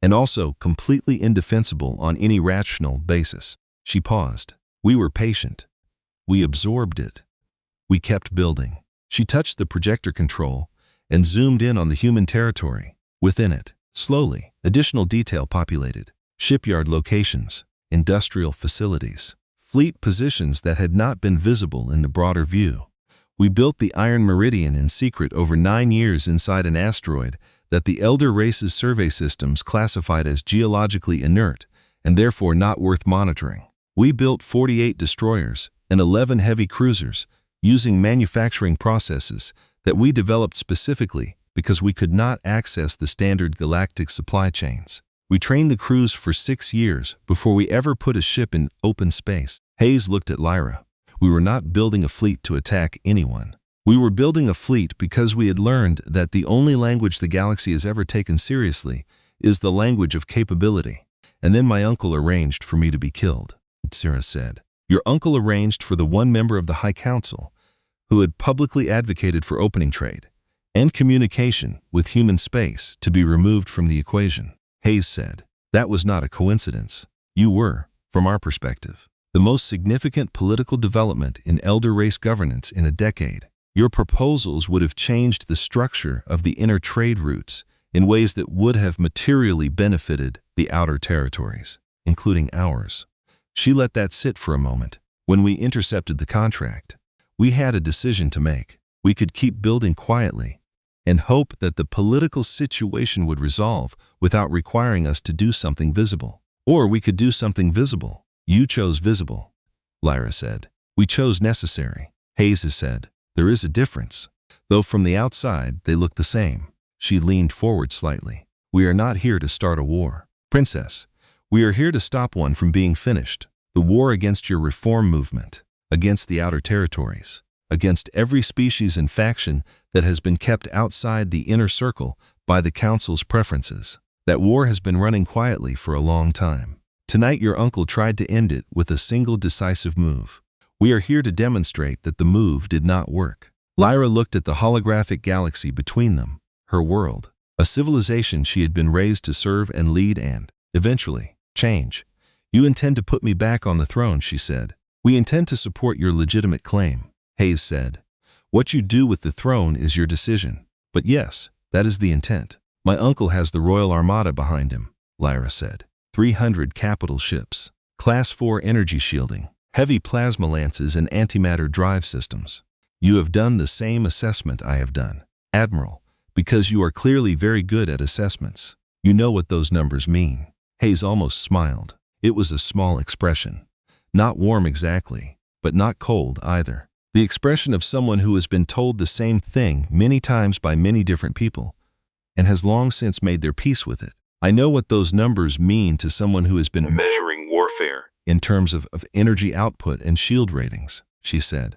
and also completely indefensible on any rational basis. She paused. We were patient. We absorbed it. We kept building. She touched the projector control and zoomed in on the human territory. Within it, slowly, additional detail populated. Shipyard locations, industrial facilities, fleet positions that had not been visible in the broader view. We built the Iron Meridian in secret over 9 years inside an asteroid that the Elder Race's survey systems classified as geologically inert and therefore not worth monitoring. We built 48 destroyers and 11 heavy cruisers using manufacturing processes that we developed specifically because we could not access the standard galactic supply chains. We trained the crews for 6 years before we ever put a ship in open space. Hayes looked at Lyra. We were not building a fleet to attack anyone. We were building a fleet because we had learned that the only language the galaxy has ever taken seriously is the language of capability. And then my uncle arranged for me to be killed, Sarah said. Your uncle arranged for the one member of the High Council who had publicly advocated for opening trade and communication with human space to be removed from the equation. Hayes said, that was not a coincidence. You were, from our perspective, the most significant political development in Elder Race governance in a decade. Your proposals would have changed the structure of the inner trade routes in ways that would have materially benefited the outer territories, including ours. She let that sit for a moment. When we intercepted the contract, we had a decision to make. We could keep building quietly and hope that the political situation would resolve without requiring us to do something visible. Or we could do something visible. You chose visible, Lyra said. We chose necessary. Hayes has said, there is a difference. Though from the outside, they look the same. She leaned forward slightly. We are not here to start a war. Princess, we are here to stop one from being finished. The war against your reform movement, against the outer territories, against every species and faction that has been kept outside the inner circle by the Council's preferences. That war has been running quietly for a long time. Tonight your uncle tried to end it with a single decisive move. We are here to demonstrate that the move did not work. Lyra looked at the holographic galaxy between them, her world, a civilization she had been raised to serve and lead and, eventually, change. You intend to put me back on the throne, she said. We intend to support your legitimate claim, Hayes said. What you do with the throne is your decision. But yes, that is the intent. My uncle has the Royal Armada behind him, Lyra said. 300 capital ships, Class 4 energy shielding, heavy plasma lances and antimatter drive systems. You have done the same assessment I have done, Admiral, because you are clearly very good at assessments. You know what those numbers mean. Hayes almost smiled. It was a small expression. Not warm exactly, but not cold either. The expression of someone who has been told the same thing many times by many different people and has long since made their peace with it. I know what those numbers mean to someone who has been measuring warfare in terms of energy output and shield ratings, she said.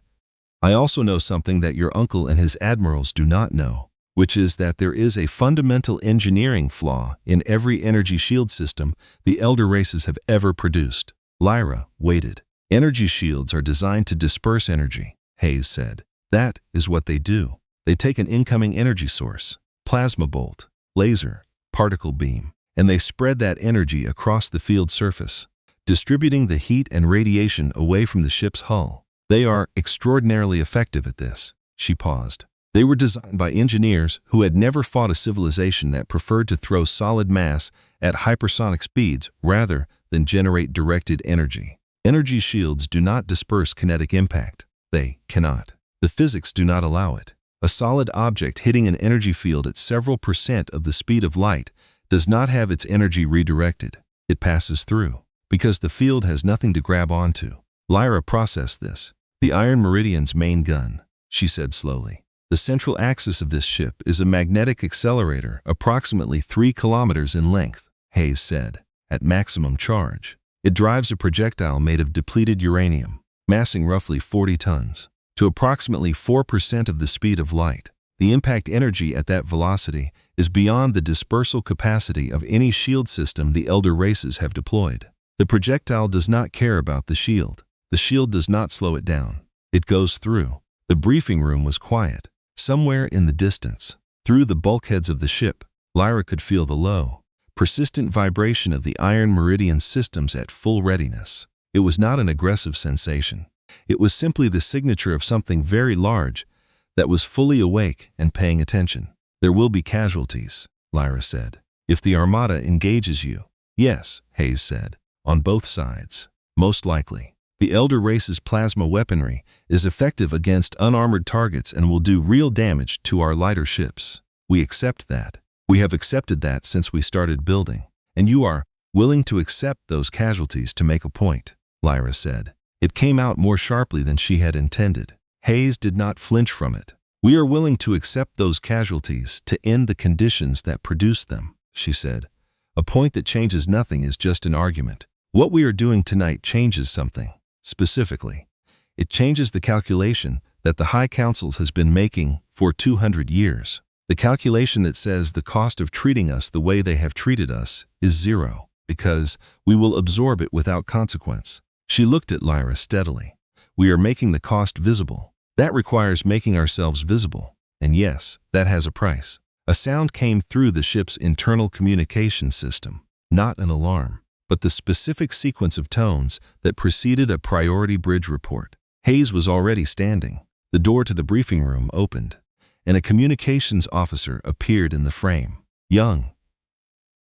I also know something that your uncle and his admirals do not know, which is that there is a fundamental engineering flaw in every energy shield system the Elder Races have ever produced. Lyra waited. Energy shields are designed to disperse energy, Hayes said. That is what they do. They take an incoming energy source, plasma bolt, laser, particle beam, and they spread that energy across the field surface, distributing the heat and radiation away from the ship's hull. They are extraordinarily effective at this. She paused. They were designed by engineers who had never fought a civilization that preferred to throw solid mass at hypersonic speeds rather than generate directed energy. Energy shields do not disperse kinetic impact. They cannot. The physics do not allow it. A solid object hitting an energy field at several % of the speed of light does not have its energy redirected. It passes through, because the field has nothing to grab onto. Lyra processed this. The Iron Meridian's main gun, she said slowly. The central axis of this ship is a magnetic accelerator approximately 3 kilometers in length, Hayes said, at maximum charge. It drives a projectile made of depleted uranium, massing roughly 40 tons, to approximately 4% of the speed of light. The impact energy at that velocity is beyond the dispersal capacity of any shield system the Elder Races have deployed. The projectile does not care about the shield. The shield does not slow it down. It goes through. The briefing room was quiet. Somewhere in the distance, through the bulkheads of the ship, Lyra could feel the low, persistent vibration of the iron meridian systems at full readiness. It was not an aggressive sensation. It was simply the signature of something very large that was fully awake and paying attention. There will be casualties, Lyra said, if the Armada engages you. Yes, Hayes said, on both sides. Most likely. The Elder Race's plasma weaponry is effective against unarmored targets and will do real damage to our lighter ships. We accept that. We have accepted that since we started building. And you are willing to accept those casualties to make a point, Lyra said. It came out more sharply than she had intended. Hayes did not flinch from it. We are willing to accept those casualties to end the conditions that produce them, she said. A point that changes nothing is just an argument. What we are doing tonight changes something. Specifically, it changes the calculation that the High Council has been making for 200 years. The calculation that says the cost of treating us the way they have treated us is zero, because we will absorb it without consequence. She looked at Lyra steadily. We are making the cost visible. That requires making ourselves visible. And yes, that has a price. A sound came through the ship's internal communication system. Not an alarm, but the specific sequence of tones that preceded a priority bridge report. Hayes was already standing. The door to the briefing room opened, and a communications officer appeared in the frame. Young,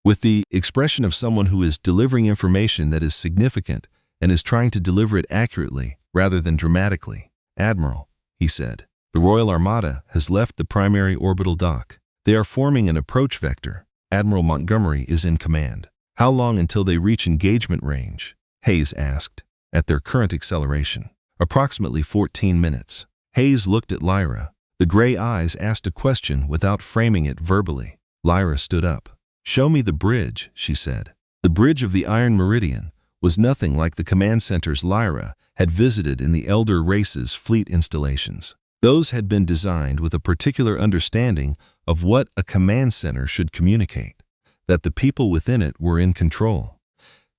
with the expression of someone who is delivering information that is significant and is trying to deliver it accurately rather than dramatically. Admiral, he said, the Royal Armada has left the primary orbital dock. They are forming an approach vector. Admiral Montgomery is in command. How long until they reach engagement range? Hayes asked. At their current acceleration. Approximately 14 minutes. Hayes looked at Lyra. The gray eyes asked a question without framing it verbally. Lyra stood up. Show me the bridge, she said. The bridge of the Iron Meridian was nothing like the command centers Lyra had visited in the Elder Race's fleet installations. Those had been designed with a particular understanding of what a command center should communicate, that the people within it were in control,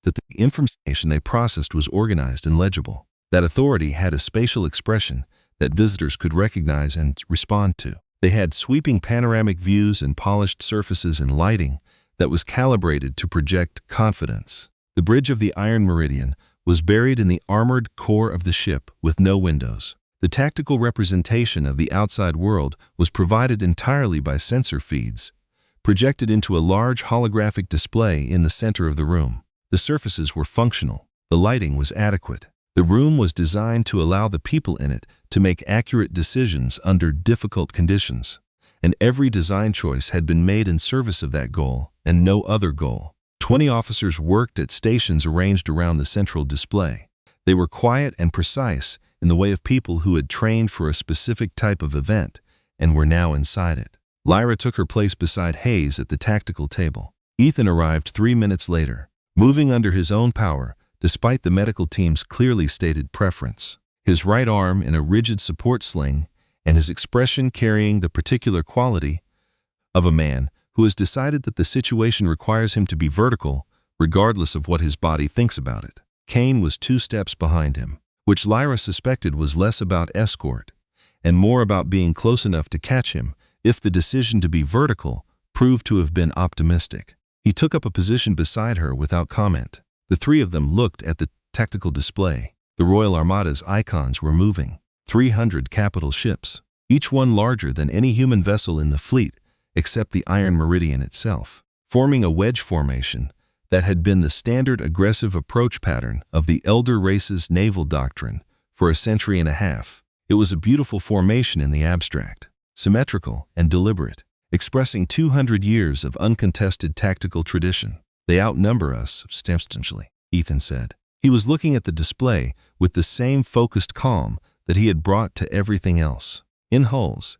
that the information they processed was organized and legible, that authority had a spatial expression that visitors could recognize and respond to. They had sweeping panoramic views and polished surfaces and lighting that was calibrated to project confidence. The bridge of the Iron Meridian was buried in the armored core of the ship with no windows. The tactical representation of the outside world was provided entirely by sensor feeds, projected into a large holographic display in the center of the room. The surfaces were functional. The lighting was adequate. The room was designed to allow the people in it to make accurate decisions under difficult conditions, and every design choice had been made in service of that goal and no other goal. 20 officers worked at stations arranged around the central display. They were quiet and precise in the way of people who had trained for a specific type of event and were now inside it. Lyra took her place beside Hayes at the tactical table. Ethan arrived 3 minutes later, moving under his own power despite the medical team's clearly stated preference. His right arm in a rigid support sling and his expression carrying the particular quality of a man who has decided that the situation requires him to be vertical regardless of what his body thinks about it. Kane was 2 steps behind him, which Lyra suspected was less about escort and more about being close enough to catch him if the decision to be vertical proved to have been optimistic. He took up a position beside her without comment. The 3 of them looked at the tactical display. The Royal Armada's icons were moving. 300 capital ships, each one larger than any human vessel in the fleet except the Iron Meridian itself, forming a wedge formation that had been the standard aggressive approach pattern of the Elder Race's naval doctrine for a century and a half. It was a beautiful formation in the abstract, symmetrical and deliberate, expressing 200 years of uncontested tactical tradition. They outnumber us substantially, Ethan said. He was looking at the display with the same focused calm that he had brought to everything else. In hulls,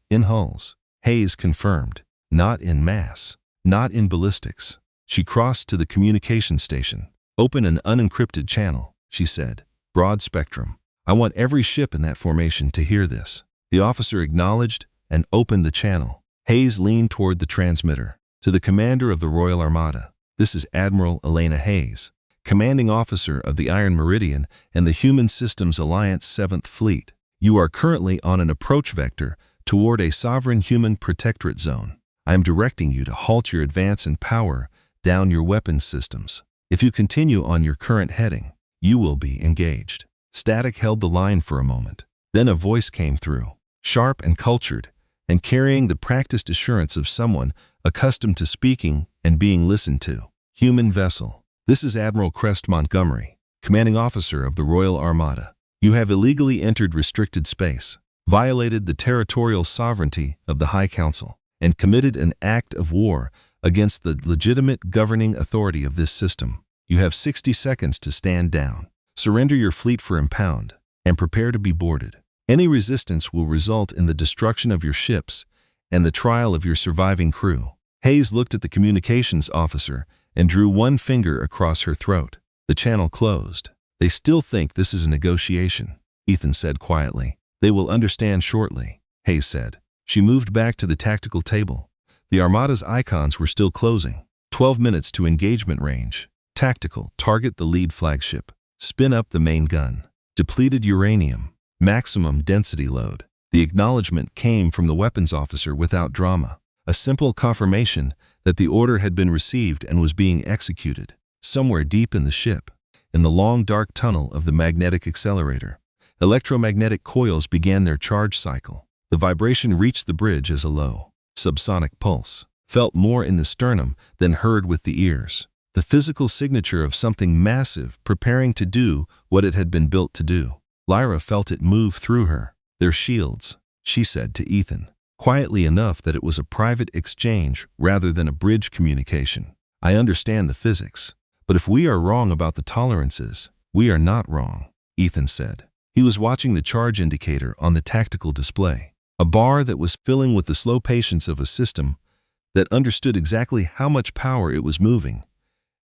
Hayes confirmed. Not in mass, not in ballistics. She crossed to the communication station. Open an unencrypted channel, she said. Broad spectrum. I want every ship in that formation to hear this. The officer acknowledged and opened the channel. Hayes leaned toward the transmitter. To the commander of the Royal Armada. This is Admiral Elena Hayes, commanding officer of the Iron Meridian and the Human Systems Alliance 7th Fleet. You are currently on an approach vector toward a sovereign human protectorate zone. I am directing you to halt your advance in power down your weapons systems. If you continue on your current heading, you will be engaged. Static held the line for a moment. Then a voice came through, sharp and cultured, and carrying the practiced assurance of someone accustomed to speaking and being listened to. Human vessel. This is Admiral Crest Montgomery, commanding officer of the Royal Armada. You have illegally entered restricted space, violated the territorial sovereignty of the High Council, and committed an act of war against the legitimate governing authority of this system. You have 60 seconds to stand down, surrender your fleet for impound, and prepare to be boarded. Any resistance will result in the destruction of your ships and the trial of your surviving crew. Hayes looked at the communications officer and drew one finger across her throat. The channel closed. They still think this is a negotiation, Ethan said quietly. They will understand shortly, Hayes said. She moved back to the tactical table. The Armada's icons were still closing. 12 minutes to engagement range. Tactical, target the lead flagship. Spin up the main gun. Depleted uranium. Maximum density load. The acknowledgement came from the weapons officer without drama. A simple confirmation that the order had been received and was being executed. Somewhere deep in the ship, in the long dark tunnel of the magnetic accelerator, electromagnetic coils began their charge cycle. The vibration reached the bridge as a low, subsonic pulse, felt more in the sternum than heard with the ears. The physical signature of something massive preparing to do what it had been built to do. Lyra felt it move through her. They're shields, she said to Ethan, quietly enough that it was a private exchange rather than a bridge communication. I understand the physics, but if we are wrong about the tolerances, we are not wrong, Ethan said. He was watching the charge indicator on the tactical display, a bar that was filling with the slow patience of a system that understood exactly how much power it was moving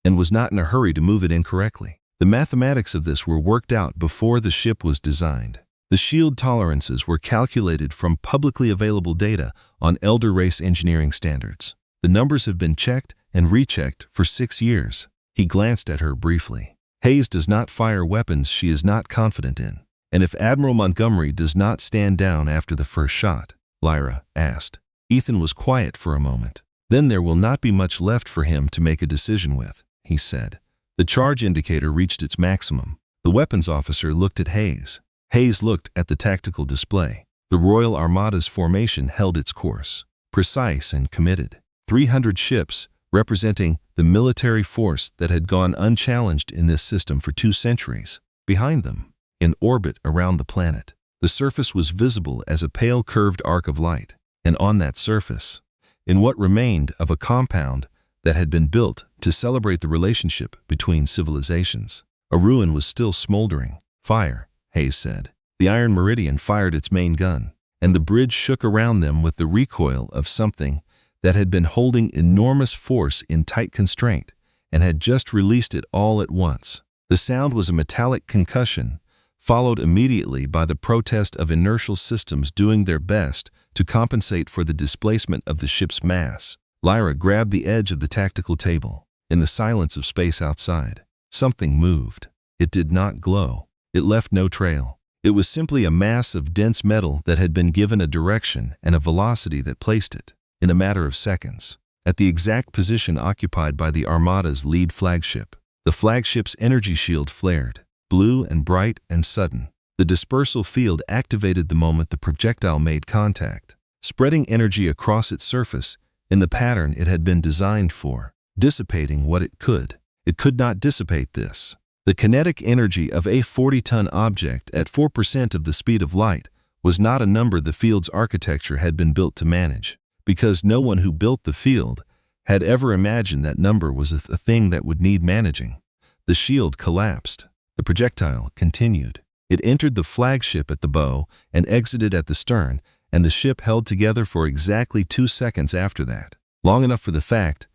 and was not in a hurry to move it incorrectly. The mathematics of this were worked out before the ship was designed. The shield tolerances were calculated from publicly available data on Elder Race engineering standards. The numbers have been checked and rechecked for 6 years. He glanced at her briefly. Hayes does not fire weapons she is not confident in. And if Admiral Montgomery does not stand down after the first shot, Lyra asked. Ethan was quiet for a moment. Then there will not be much left for him to make a decision with, he said. The charge indicator reached its maximum. The weapons officer looked at Hayes. Hayes looked at the tactical display. The Royal Armada's formation held its course, precise and committed. 300 ships, representing the military force that had gone unchallenged in this system for 2 centuries. Behind them, in orbit around the planet, the surface was visible as a pale curved arc of light. And on that surface, in what remained of a compound that had been built to celebrate the relationship between civilizations, a ruin was still smoldering. Fire, Hayes said. The Iron Meridian fired its main gun, and the bridge shook around them with the recoil of something that had been holding enormous force in tight constraint and had just released it all at once. The sound was a metallic concussion, followed immediately by the protest of inertial systems doing their best to compensate for the displacement of the ship's mass. Lyra grabbed the edge of the tactical table. In the silence of space outside, something moved. It did not glow. It left no trail. It was simply a mass of dense metal that had been given a direction and a velocity that placed it, in a matter of seconds, at the exact position occupied by the Armada's lead flagship. The flagship's energy shield flared, blue and bright and sudden. The dispersal field activated the moment the projectile made contact, spreading energy across its surface in the pattern it had been designed for, dissipating what it could. It could not dissipate this. The kinetic energy of a 40-ton object at 4% of the speed of light was not a number the field's architecture had been built to manage, because no one who built the field had ever imagined that number was a thing that would need managing. The shield collapsed. The projectile continued. It entered the flagship at the bow and exited at the stern, and the ship held together for exactly 2 seconds after that, long enough for the fact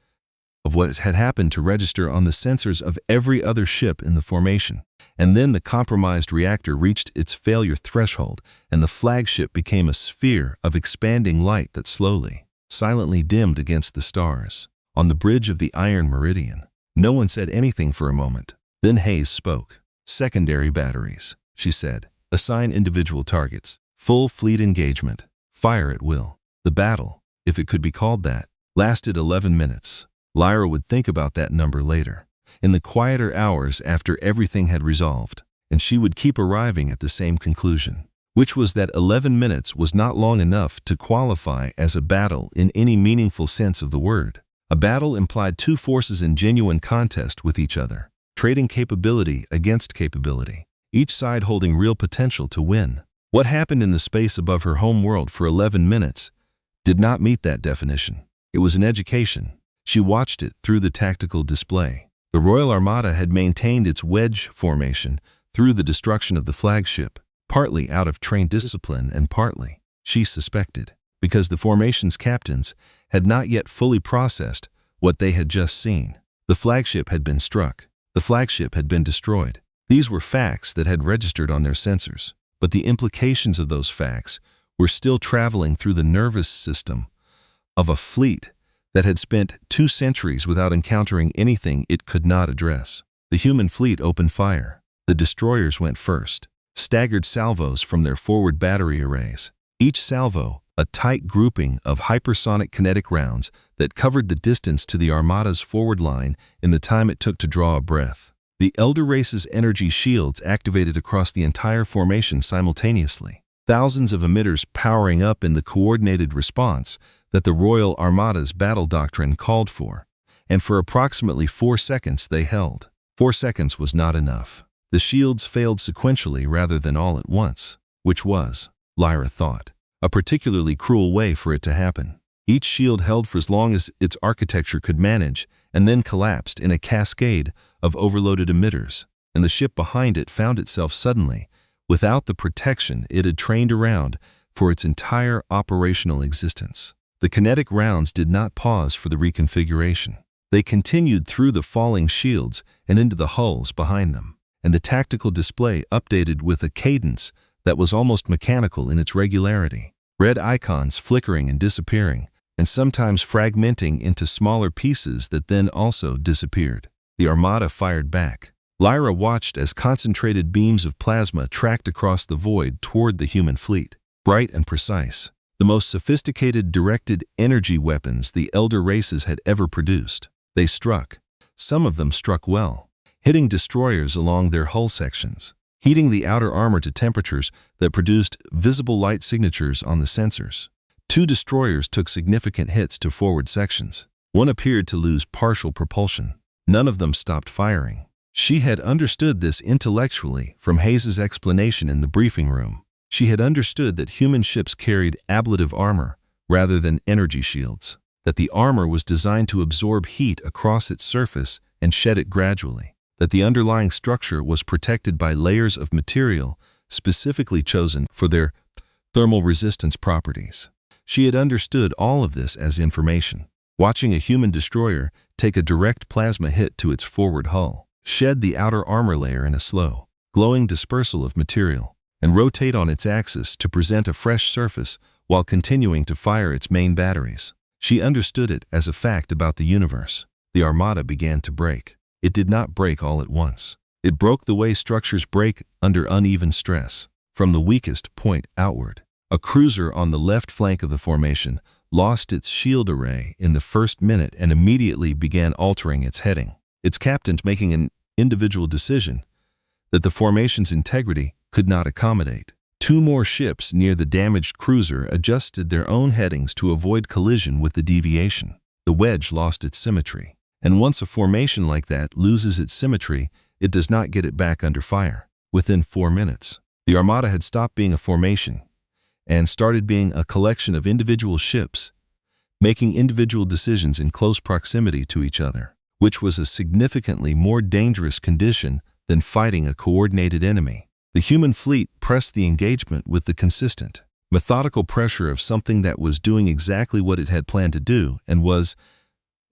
of what had happened to register on the sensors of every other ship in the formation. And then the compromised reactor reached its failure threshold, and the flagship became a sphere of expanding light that slowly, silently dimmed against the stars. On the bridge of the Iron Meridian, no one said anything for a moment. Then Hayes spoke. Secondary batteries, she said. Assign individual targets. Full fleet engagement. Fire at will. The battle, if it could be called that, lasted 11 minutes. Lyra would think about that number later, in the quieter hours after everything had resolved, and she would keep arriving at the same conclusion, which was that 11 minutes was not long enough to qualify as a battle in any meaningful sense of the word. A battle implied two forces in genuine contest with each other, trading capability against capability, each side holding real potential to win. What happened in the space above her home world for 11 minutes did not meet that definition. It was an education. She watched it through the tactical display. The Royal Armada had maintained its wedge formation through the destruction of the flagship, partly out of trained discipline and partly, she suspected, because the formation's captains had not yet fully processed what they had just seen. The flagship had been struck. The flagship had been destroyed. These were facts that had registered on their sensors, but the implications of those facts were still traveling through the nervous system of a fleet that had spent 2 centuries without encountering anything it could not address. The human fleet opened fire. The destroyers went first, staggered salvos from their forward battery arrays. Each salvo, a tight grouping of hypersonic kinetic rounds that covered the distance to the Armada's forward line in the time it took to draw a breath. The Elder Race's energy shields activated across the entire formation simultaneously, thousands of emitters powering up in the coordinated response that the Royal Armada's battle doctrine called for, and for approximately 4 seconds they held. 4 seconds was not enough. The shields failed sequentially rather than all at once, which was, Lyra thought, a particularly cruel way for it to happen. Each shield held for as long as its architecture could manage, and then collapsed in a cascade of overloaded emitters, and the ship behind it found itself suddenly without the protection it had trained around for its entire operational existence. The kinetic rounds did not pause for the reconfiguration. They continued through the falling shields and into the hulls behind them, and the tactical display updated with a cadence that was almost mechanical in its regularity. Red icons flickering and disappearing, and sometimes fragmenting into smaller pieces that then also disappeared. The Armada fired back. Lyra watched as concentrated beams of plasma tracked across the void toward the human fleet, bright and precise, the most sophisticated directed energy weapons the Elder Races had ever produced. They struck. Some of them struck well, hitting destroyers along their hull sections, heating the outer armor to temperatures that produced visible light signatures on the sensors. 2 destroyers took significant hits to forward sections. One appeared to lose partial propulsion. None of them stopped firing. She had understood this intellectually from Hayes's explanation in the briefing room. She had understood that human ships carried ablative armor rather than energy shields, that the armor was designed to absorb heat across its surface and shed it gradually, that the underlying structure was protected by layers of material specifically chosen for their thermal resistance properties. She had understood all of this as information. Watching a human destroyer take a direct plasma hit to its forward hull, shed the outer armor layer in a slow, glowing dispersal of material, and rotate on its axis to present a fresh surface while continuing to fire its main batteries. She understood it as a fact about the universe. The Armada began to break. It did not break all at once. It broke the way structures break under uneven stress, from the weakest point outward. A cruiser on the left flank of the formation lost its shield array in the first minute and immediately began altering its heading, its captains making an individual decision that the formation's integrity could not accommodate. 2 more ships near the damaged cruiser adjusted their own headings to avoid collision with the deviation. The wedge lost its symmetry, and once a formation like that loses its symmetry, it does not get it back under fire. Within 4 minutes, the Armada had stopped being a formation and started being a collection of individual ships, making individual decisions in close proximity to each other, which was a significantly more dangerous condition than fighting a coordinated enemy. The human fleet pressed the engagement with the consistent, methodical pressure of something that was doing exactly what it had planned to do and was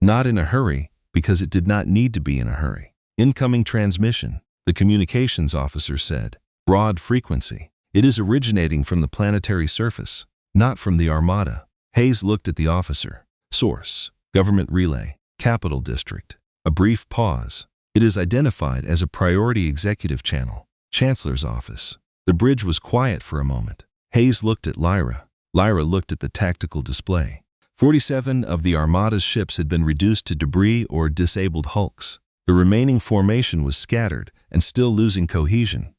not in a hurry because it did not need to be in a hurry. Incoming transmission, the communications officer said. Broad frequency. It is originating from the planetary surface, not from the Armada. Hayes looked at the officer. Source: Government Relay, Capital District. A brief pause. It is identified as a priority executive channel. Chancellor's office. The bridge was quiet for a moment. Hayes looked at Lyra. Lyra looked at the tactical display. 47 of the Armada's ships had been reduced to debris or disabled hulks. The remaining formation was scattered and still losing cohesion.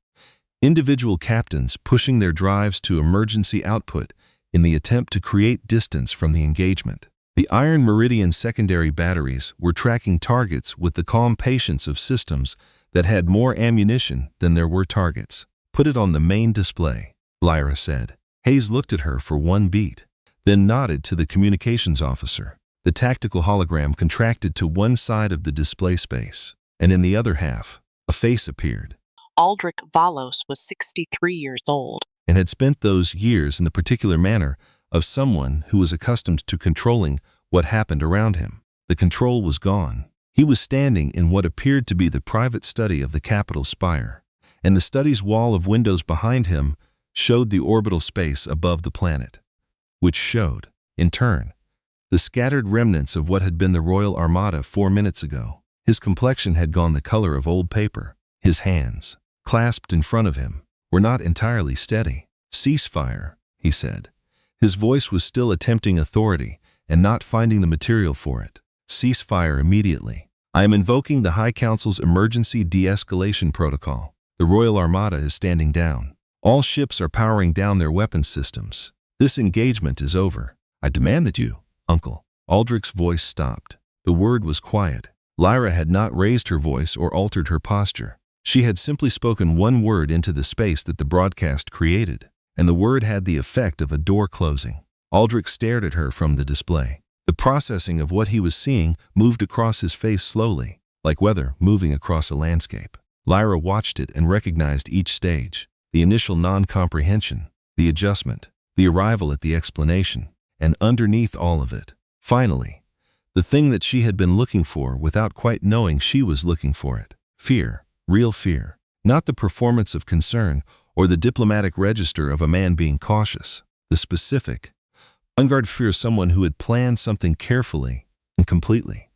Individual captains pushing their drives to emergency output in the attempt to create distance from the engagement. The Iron Meridian secondary batteries were tracking targets with the calm patience of systems that had more ammunition than there were targets. "Put it on the main display," Lyra said. Hayes looked at her for one beat, then nodded to the communications officer. The tactical hologram contracted to one side of the display space, and in the other half, a face appeared.
Aldrich Valos was 63 years old
and had spent those years in the particular manner of someone who was accustomed to controlling what happened around him. The control was gone. He was standing in what appeared to be the private study of the Capitol spire, and the study's wall of windows behind him showed the orbital space above the planet, which showed, in turn, the scattered remnants of what had been the Royal Armada 4 minutes ago. His complexion had gone the color of old paper. His hands, clasped in front of him, were not entirely steady. "Ceasefire," he said. His voice was still attempting authority and not finding the material for it. "Ceasefire immediately. I am invoking the High Council's emergency de-escalation protocol. The Royal Armada is standing down. All ships are powering down their weapons systems. This engagement is over. I demand that you, Uncle." Aldrich's voice stopped. The word was quiet. Lyra had not raised her voice or altered her posture. She had simply spoken one word into the space that the broadcast created, and the word had the effect of a door closing. Aldrich stared at her from the display. The processing of what he was seeing moved across his face slowly, like weather moving across a landscape. Lyra watched it and recognized each stage: the initial non-comprehension, the adjustment, the arrival at the explanation, and underneath all of it, finally, the thing that she had been looking for without quite knowing she was looking for it. Fear. Real fear. Not the performance of concern or the diplomatic register of a man being cautious. The specific, on-guard fear of someone who had planned something carefully and completely,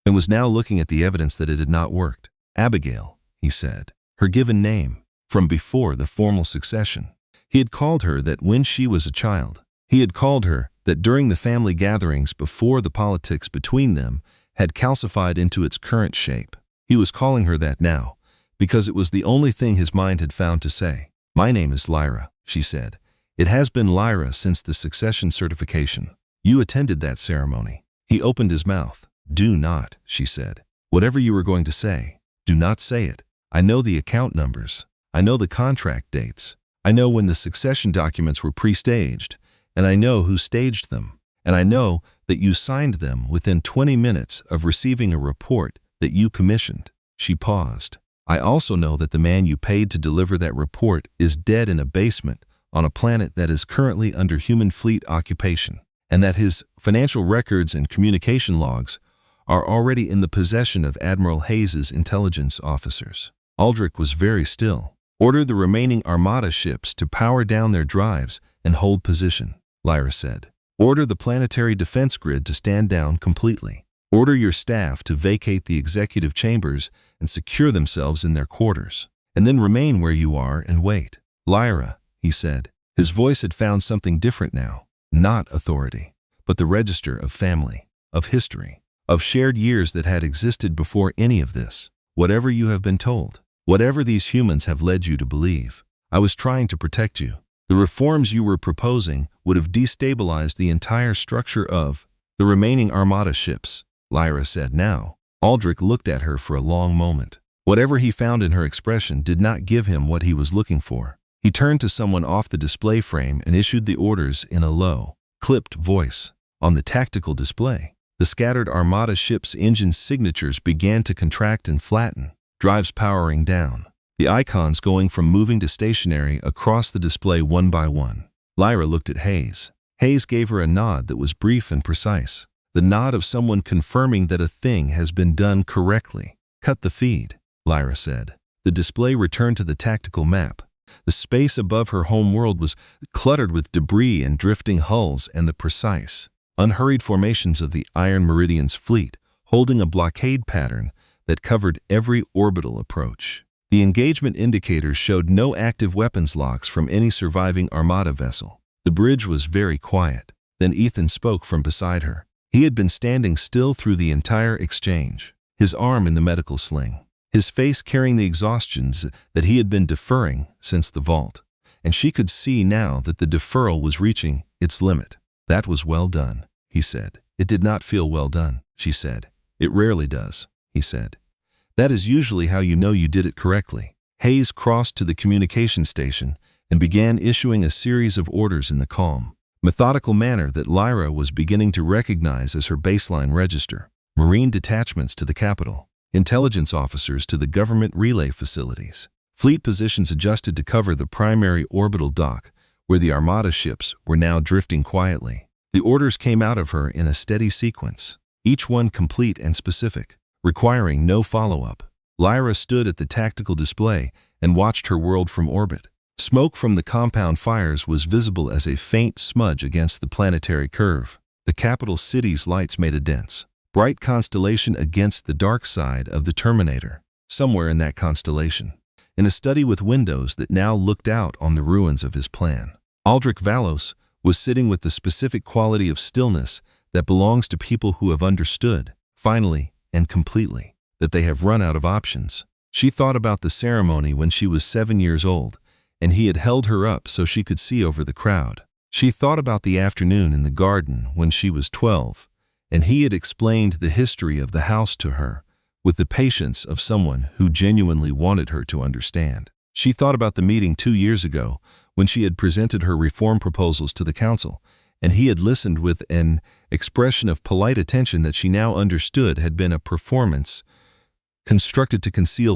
and was now looking at the evidence that it had not worked. "Abigail," he said, her given name, from before the formal succession. He had called her that when she was a child. He had called her that during the family gatherings before the politics between them had calcified into its current shape. He was calling her that now, because it was the only thing his mind had found to say. "My name is Lyra," she said. "It has been Lyra since the succession certification. You attended that ceremony." He opened his mouth. "Do not," she said. "Whatever you were going to say, do not say it. I know the account numbers. I know the contract dates. I know when the succession documents were pre-staged, and I know who staged them. And I know that you signed them within 20 minutes of receiving a report that you commissioned." She paused. "I also know that the man you paid to deliver that report is dead in a basement on a planet that is currently under human fleet occupation, and that his financial records and communication logs are already in the possession of Admiral Hayes's intelligence officers." Aldrich was very still. "Order the remaining Armada ships to power down their drives and hold position," Lyra said. "Order the planetary defense grid to stand down completely. Order your staff to vacate the executive chambers and secure themselves in their quarters, and then remain where you are and wait." "Lyra," he said. His voice had found something different now. Not authority, but the register of family, of history, of shared years that had existed before any of this. "Whatever you have been told, whatever these humans have led you to believe, I was trying to protect you. The reforms you were proposing would have destabilized the entire structure of the remaining Armada ships," Lyra said now. Aldrich looked at her for a long moment. Whatever he found in her expression did not give him what he was looking for. He turned to someone off the display frame and issued the orders in a low, clipped voice. On the tactical display, the scattered Armada ships' engine signatures began to contract and flatten, drives powering down, the icons going from moving to stationary across the display one by one. Lyra looked at Hayes. Hayes gave her a nod that was brief and precise. The nod of someone confirming that a thing has been done correctly. "Cut the feed," Lyra said. The display returned to the tactical map. The space above her home world was cluttered with debris and drifting hulls and the precise, unhurried formations of the Iron Meridian's fleet, holding a blockade pattern that covered every orbital approach. The engagement indicators showed no active weapons locks from any surviving Armada vessel. The bridge was very quiet. Then Ethan spoke from beside her. He had been standing still through the entire exchange, his arm in the medical sling, his face carrying the exhaustions that he had been deferring since the vault. And she could see now that the deferral was reaching its limit. That was well done, he said. It did not feel well done, she said. It rarely does, he said. That is usually how you know you did it correctly. Hayes crossed to the communication station and began issuing a series of orders in the calm, methodical manner that Lyra was beginning to recognize as her baseline register. Marine detachments to the capital, intelligence officers to the government relay facilities, fleet positions adjusted to cover the primary orbital dock where the Armada ships were now drifting quietly. The orders came out of her in a steady sequence, each one complete and specific, requiring no follow-up. Lyra stood at the tactical display and watched her world from orbit. Smoke from the compound fires was visible as a faint smudge against the planetary curve. The capital city's lights made a dense, bright constellation against the dark side of the Terminator. Somewhere in that constellation, in a study with windows that now looked out on the ruins of his plan, Aldrich Valos was sitting with the specific quality of stillness that belongs to people who have understood, finally and completely, that they have run out of options. She thought about the ceremony when she was 7 years old, and he had held her up so she could see over the crowd. She thought about the afternoon in the garden when she was 12, and he had explained the history of the house to her with the patience of someone who genuinely wanted her to understand. She thought about the meeting 2 years ago when she had presented her reform proposals to the council, and he had listened with an expression of polite attention that she now understood had been a performance constructed to conceal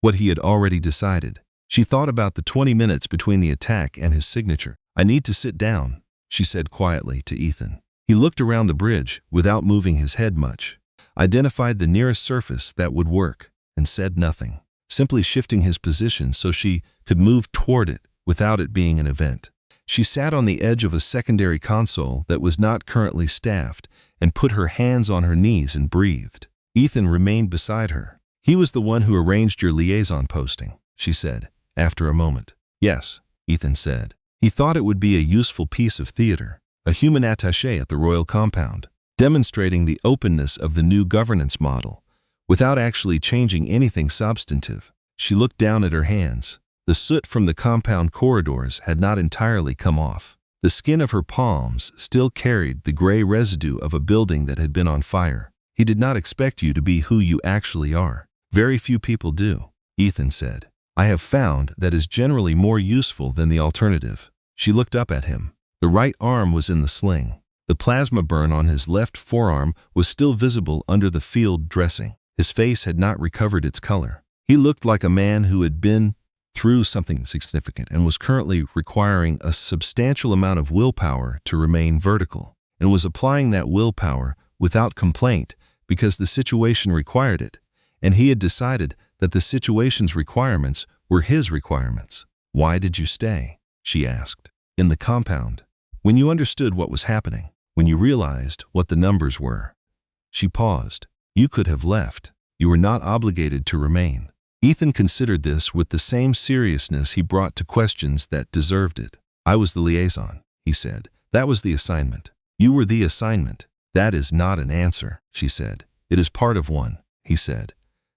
what he had already decided. She thought about the 20 minutes between the attack and his signature. "I need to sit down," she said quietly to Ethan. He looked around the bridge without moving his head much, identified the nearest surface that would work, and said nothing, simply shifting his position so she could move toward it without it being an event. She sat on the edge of a secondary console that was not currently staffed and put her hands on her knees and breathed. Ethan remained beside her. "He was the one who arranged your liaison posting," she said, after a moment. "Yes," Ethan said. He thought it would be a useful piece of theater, a human attaché at the royal compound, demonstrating the openness of the new governance model, without actually changing anything substantive. She looked down at her hands. The soot from the compound corridors had not entirely come off. The skin of her palms still carried the gray residue of a building that had been on fire. "He did not expect you to be who you actually are. Very few people do," Ethan said. "I have found that is generally more useful than the alternative." She looked up at him. The right arm was in the sling. The plasma burn on his left forearm was still visible under the field dressing. His face had not recovered its color. He looked like a man who had been through something significant and was currently requiring a substantial amount of willpower to remain vertical, and was applying that willpower without complaint because the situation required it, and he had decided that the situation's requirements were his requirements. "Why did you stay?" she asked. "In the compound. When you understood what was happening, when you realized what the numbers were." She paused. "You could have left. You were not obligated to remain." Ethan considered this with the same seriousness he brought to questions that deserved it. "I was the liaison," he said. "That was the assignment. You were the assignment." "That is not an answer," she said. "It is part of one," he said.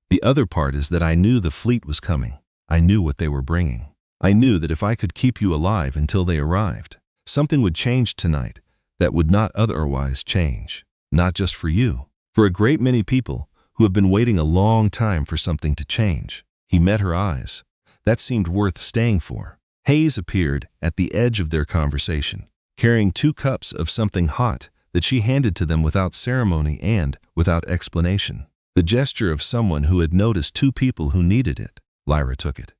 "The other part is that I knew the fleet was coming. I knew what they were bringing. I knew that if I could keep you alive until they arrived, something would change tonight that would not otherwise change. Not just for you. For a great many people who have been waiting a long time for something to change." He met her eyes. That seemed worth staying for. Hayes appeared at the edge of their conversation, carrying 2 cups of something hot that she handed to them without ceremony and without explanation. The gesture of someone who had noticed 2 people who needed it. Lyra took it.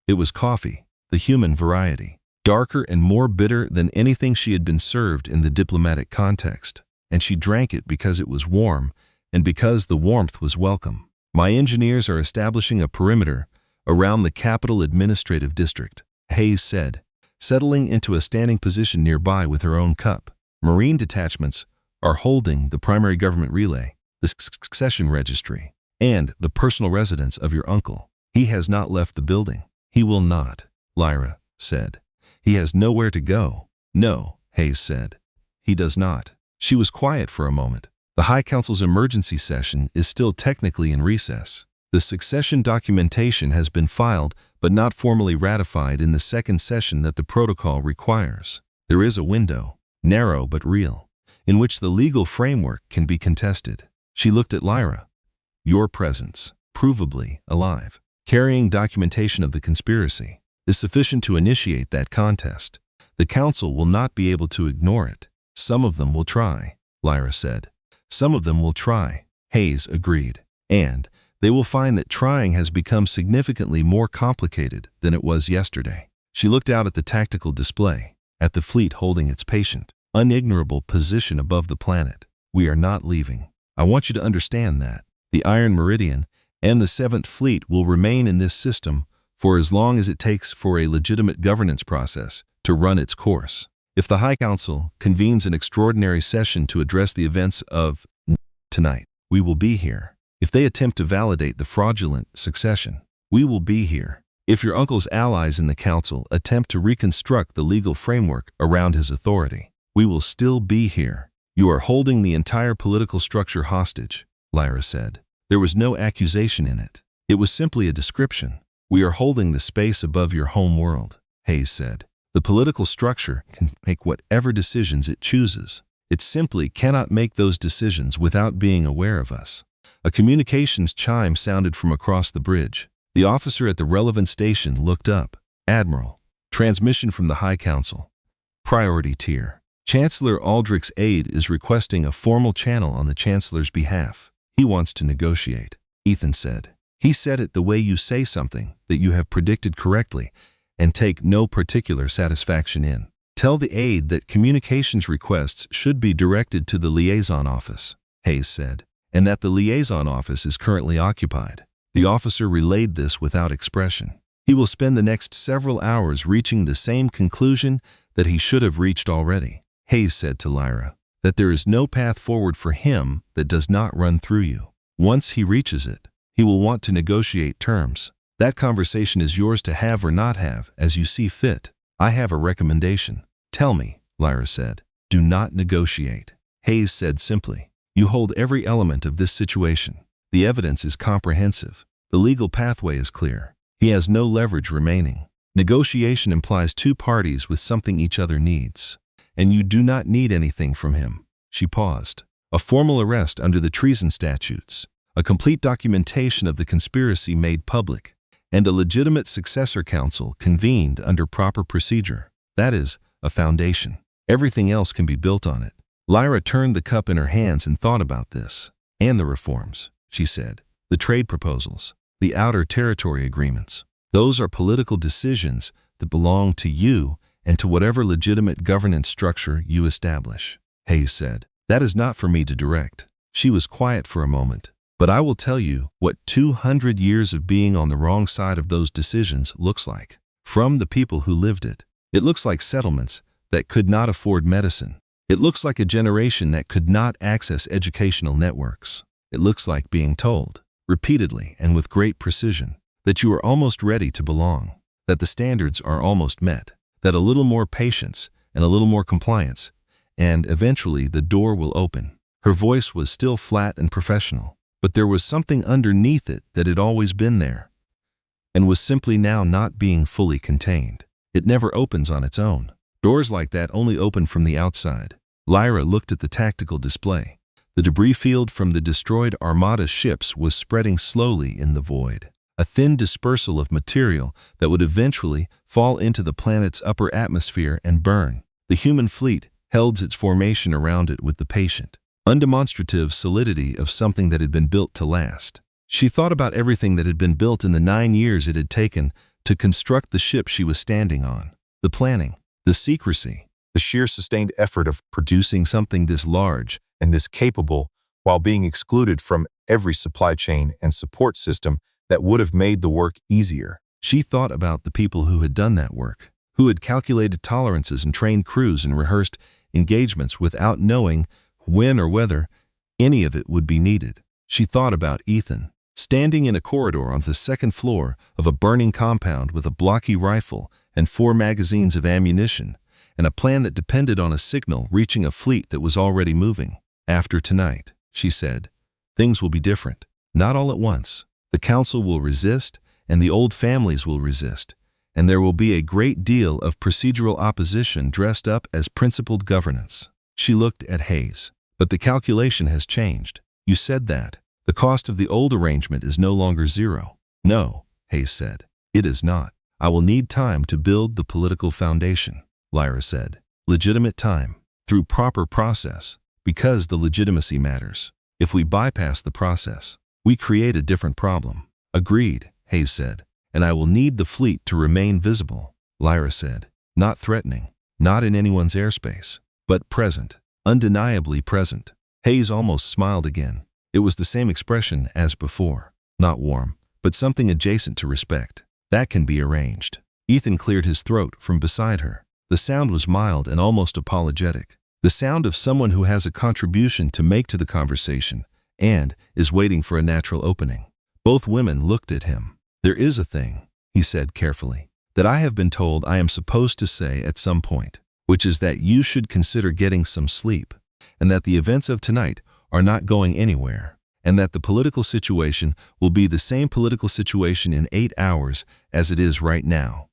It was coffee, the human variety, darker and more bitter than anything she had been served in the diplomatic context, and she drank it because it was warm and because the warmth was welcome. "My engineers are establishing a perimeter around the capital administrative district," Hayes said, settling into a standing position nearby with her own cup. "Marine detachments are holding the primary government relay, the succession registry, and the personal residence of your uncle. He has not left the building." "He will not," Lyra said. "He has nowhere to go." "No," Hayes said. He does not. She was quiet for a moment. The High Council's emergency session is still technically in recess. The succession documentation has been filed but not formally ratified in the second session that the protocol requires. There is a window, narrow but real, in which the legal framework can be contested. She looked at Lyra. Your presence, provably alive, carrying documentation of the conspiracy, is sufficient to initiate that contest. The Council will not be able to ignore it. Some of them will try, Lyra said. Some of them will try, Hayes agreed. And they will find that trying has become significantly more complicated than it was yesterday. She looked out at the tactical display, at the fleet holding its patient, unignorable position above the planet. We are not leaving. I want you to understand that. The Iron Meridian and the 7th Fleet will remain in this system for as long as it takes for a legitimate governance process to run its course. If the High Council convenes an extraordinary session to address the events of tonight, we will be here. If they attempt to validate the fraudulent succession, we will be here. If your uncle's allies in the Council attempt to reconstruct the legal framework around his authority, we will still be here. You are holding the entire political structure hostage, Lyra said. There was no accusation in it. It was simply a description. We are holding the space above your home world, Hayes said. The political structure can make whatever decisions it chooses. It simply cannot make those decisions without being aware of us. A communications chime sounded from across the bridge. The officer at the relevant station looked up. Admiral. Transmission from the High Council. Priority tier. Chancellor Aldrich's aide is requesting a formal channel on the Chancellor's behalf. He wants to negotiate, Ethan said. He said it the way you say something that you have predicted correctly and take no particular satisfaction in. Tell the aide that communications requests should be directed to the liaison office, Hayes said, and that the liaison office is currently occupied. The officer relayed this without expression. He will spend the next several hours reaching the same conclusion that he should have reached already. Hayes said to Lyra that there is no path forward for him that does not run through you. Once he reaches it, he will want to negotiate terms. That conversation is yours to have or not have as you see fit. I have a recommendation. Tell me, Lyra said. Do not negotiate. Hayes said simply. You hold every element of this situation. The evidence is comprehensive. The legal pathway is clear. He has no leverage remaining. Negotiation implies two parties with something each other needs. And you do not need anything from him. She paused. A formal arrest under the treason statutes, a complete documentation of the conspiracy made public, and a legitimate successor council convened under proper procedure. That is a foundation. Everything else can be built on it. Lyra turned the cup in her hands and thought about this. And the reforms, she said. The trade proposals, the outer territory agreements. Those are political decisions that belong to you and to whatever legitimate governance structure you establish, Hayes said. That is not for me to direct. She was quiet for a moment. But I will tell you what 200 years of being on the wrong side of those decisions looks like. From the people who lived it. It looks like settlements that could not afford medicine. It looks like a generation that could not access educational networks. It looks like being told, repeatedly and with great precision, that you are almost ready to belong, that the standards are almost met, that a little more patience and a little more compliance, and eventually the door will open. Her voice was still flat and professional, but there was something underneath it that had always been there, and was simply now not being fully contained. It never opens on its own. Doors like that only open from the outside. Lyra looked at the tactical display. The debris field from the destroyed Armada ships was spreading slowly in the void, a thin dispersal of material that would eventually fall into the planet's upper atmosphere and burn. The human fleet held its formation around it with the patient, undemonstrative solidity of something that had been built to last. She thought about everything that had been built in the 9 years it had taken to construct the ship she was standing on. The planning, the secrecy, the sheer sustained effort of producing something this large and this capable while being excluded from every supply chain and support system that would have made the work easier. She thought about the people who had done that work, who had calculated tolerances and trained crews and rehearsed engagements without knowing when or whether any of it would be needed. She thought about Ethan, standing in a corridor on the second floor of a burning compound with a blocky rifle and 4 magazines of ammunition, and a plan that depended on a signal reaching a fleet that was already moving. After tonight, she said, things will be different. Not all at once. The council will resist, and the old families will resist, and there will be a great deal of procedural opposition dressed up as principled governance. She looked at Hayes. But the calculation has changed. You said that. The cost of the old arrangement is no longer zero. No, Hayes said. It is not. I will need time to build the political foundation, Lyra said. Legitimate time, through proper process, because the legitimacy matters. If we bypass the process, we create a different problem. Agreed, Hayes said. And I will need the fleet to remain visible, Lyra said. Not threatening, not in anyone's airspace, but present, undeniably present. Hayes almost smiled again. It was the same expression as before. Not warm, but something adjacent to respect. That can be arranged. Ethan cleared his throat from beside her. The sound was mild and almost apologetic. The sound of someone who has a contribution to make to the conversation and is waiting for a natural opening. Both women looked at him. There is a thing, he said carefully, that I have been told I am supposed to say at some point, which is that you should consider getting some sleep, and that the events of tonight are not going anywhere, and that the political situation will be the same political situation in 8 hours as it is right now,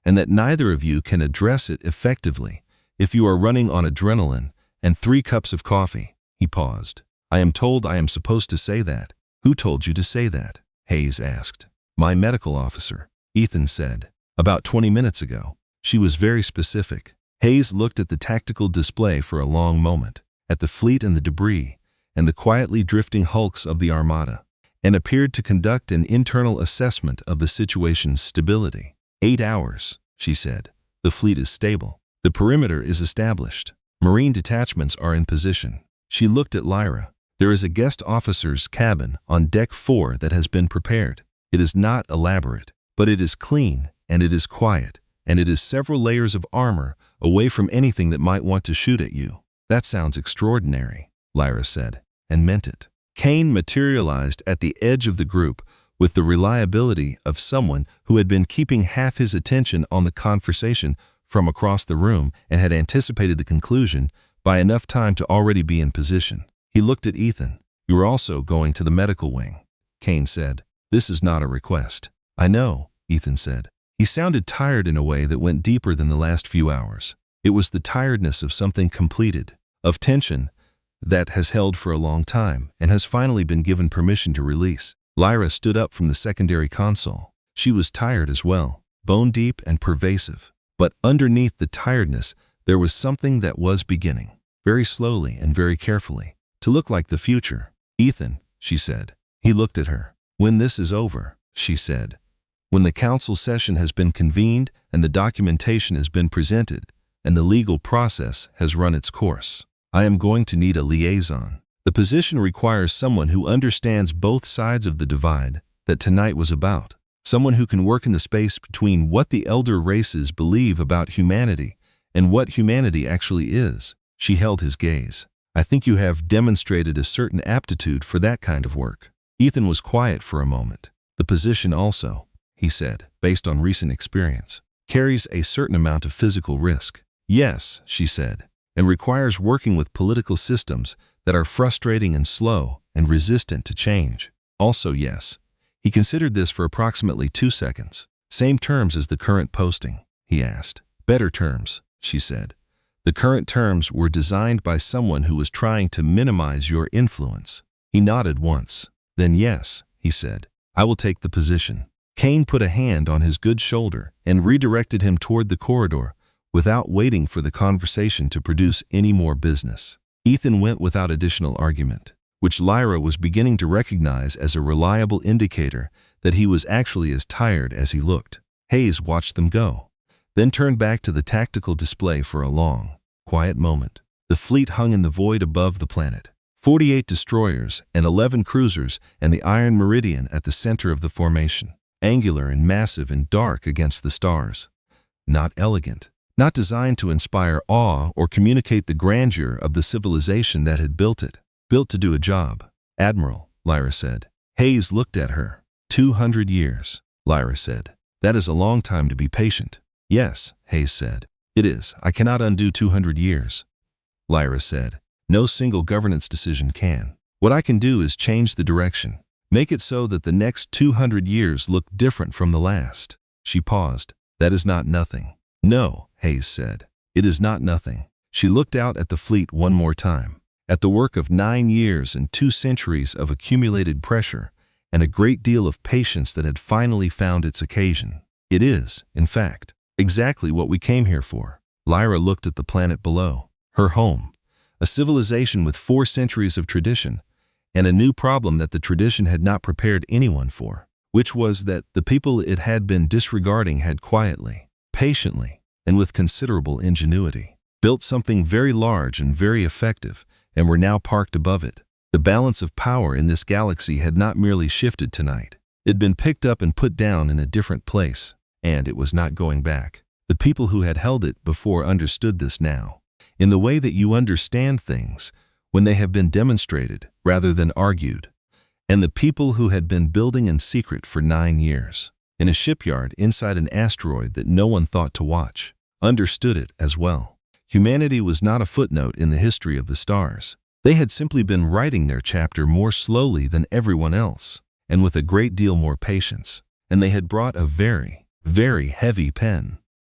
and that neither of you can address it effectively if you are running on adrenaline and 3 cups of coffee. He paused. I am told I am supposed to say that. Who told you to say that? Hayes asked. My medical officer, Ethan said. About 20 minutes ago. She was very specific. Hayes looked at the tactical display for a long moment, at the fleet and the debris, and the quietly drifting hulks of the Armada, and appeared to conduct an internal assessment of the situation's stability. 8 hours, she said. The fleet is stable. The perimeter is established. Marine detachments are in position. She looked at Lyra. There is a guest officer's cabin on Deck 4 that has been prepared. It is not elaborate, but it is clean, and it is quiet, and it is several layers of armor away from anything that might want to shoot at you. That sounds extraordinary, Lyra said, and meant it. Kane materialized at the edge of the group with the reliability of someone who had been keeping half his attention on the conversation from across the room and had anticipated the conclusion by enough time to already be in position. He looked at Ethan. You are also going to the medical wing, Kane said. This is not a request. I know, Ethan said. He sounded tired in a way that went deeper than the last few hours. It was the tiredness of something completed, of tension that has held for a long time and has finally been given permission to release. Lyra stood up from the secondary console. She was tired as well, bone deep and pervasive. But underneath the tiredness, there was something that was beginning, very slowly and very carefully, to look like the future. Ethan, she said. He looked at her. When this is over, she said, when the council session has been convened and the documentation has been presented and the legal process has run its course, I am going to need a liaison. The position requires someone who understands both sides of the divide that tonight was about, someone who can work in the space between what the elder races believe about humanity and what humanity actually is. She held his gaze. I think you have demonstrated a certain aptitude for that kind of work. Ethan was quiet for a moment. The position also, he said, based on recent experience, carries a certain amount of physical risk. Yes, she said, and requires working with political systems that are frustrating and slow and resistant to change. Also yes. He considered this for approximately 2 seconds. Same terms as the current posting, he asked. Better terms, she said. The current terms were designed by someone who was trying to minimize your influence. He nodded once. Then yes, he said. I will take the position. Kane put a hand on his good shoulder and redirected him toward the corridor without waiting for the conversation to produce any more business. Ethan went without additional argument, which Lyra was beginning to recognize as a reliable indicator that he was actually as tired as he looked. Hayes watched them go, then turned back to the tactical display for a long, quiet moment. The fleet hung in the void above the planet. 48 destroyers and 11 cruisers and the Iron Meridian at the center of the formation, angular and massive and dark against the stars. Not elegant, not designed to inspire awe or communicate the grandeur of the civilization that had built it. Built to do a job. Admiral, Lyra said. Hayes looked at her. 200 years, Lyra said. That is a long time to be patient. Yes, Hayes said. It is. I cannot undo 200 years. Lyra said. No single governance decision can. What I can do is change the direction. Make it so that the next 200 years look different from the last. She paused. That is not nothing. No, Hayes said. It is not nothing. She looked out at the fleet one more time. At the work of 9 years and 2 centuries of accumulated pressure, and a great deal of patience that had finally found its occasion. It is, in fact, exactly what we came here for. Lyra looked at the planet below. Her home. A civilization with 4 centuries of tradition, and a new problem that the tradition had not prepared anyone for, which was that the people it had been disregarding had quietly, patiently, and with considerable ingenuity, built something very large and very effective, and were now parked above it. The balance of power in this galaxy had not merely shifted tonight. It had been picked up and put down in a different place, and it was not going back. The people who had held it before understood this now, in the way that you understand things when they have been demonstrated rather than argued. And the people who had been building in secret for 9 years, in a shipyard inside an asteroid that no one thought to watch, understood it as well. Humanity was not a footnote in the history of the stars. They had simply been writing their chapter more slowly than everyone else, and with a great deal more patience, and they had brought a very, very heavy pen.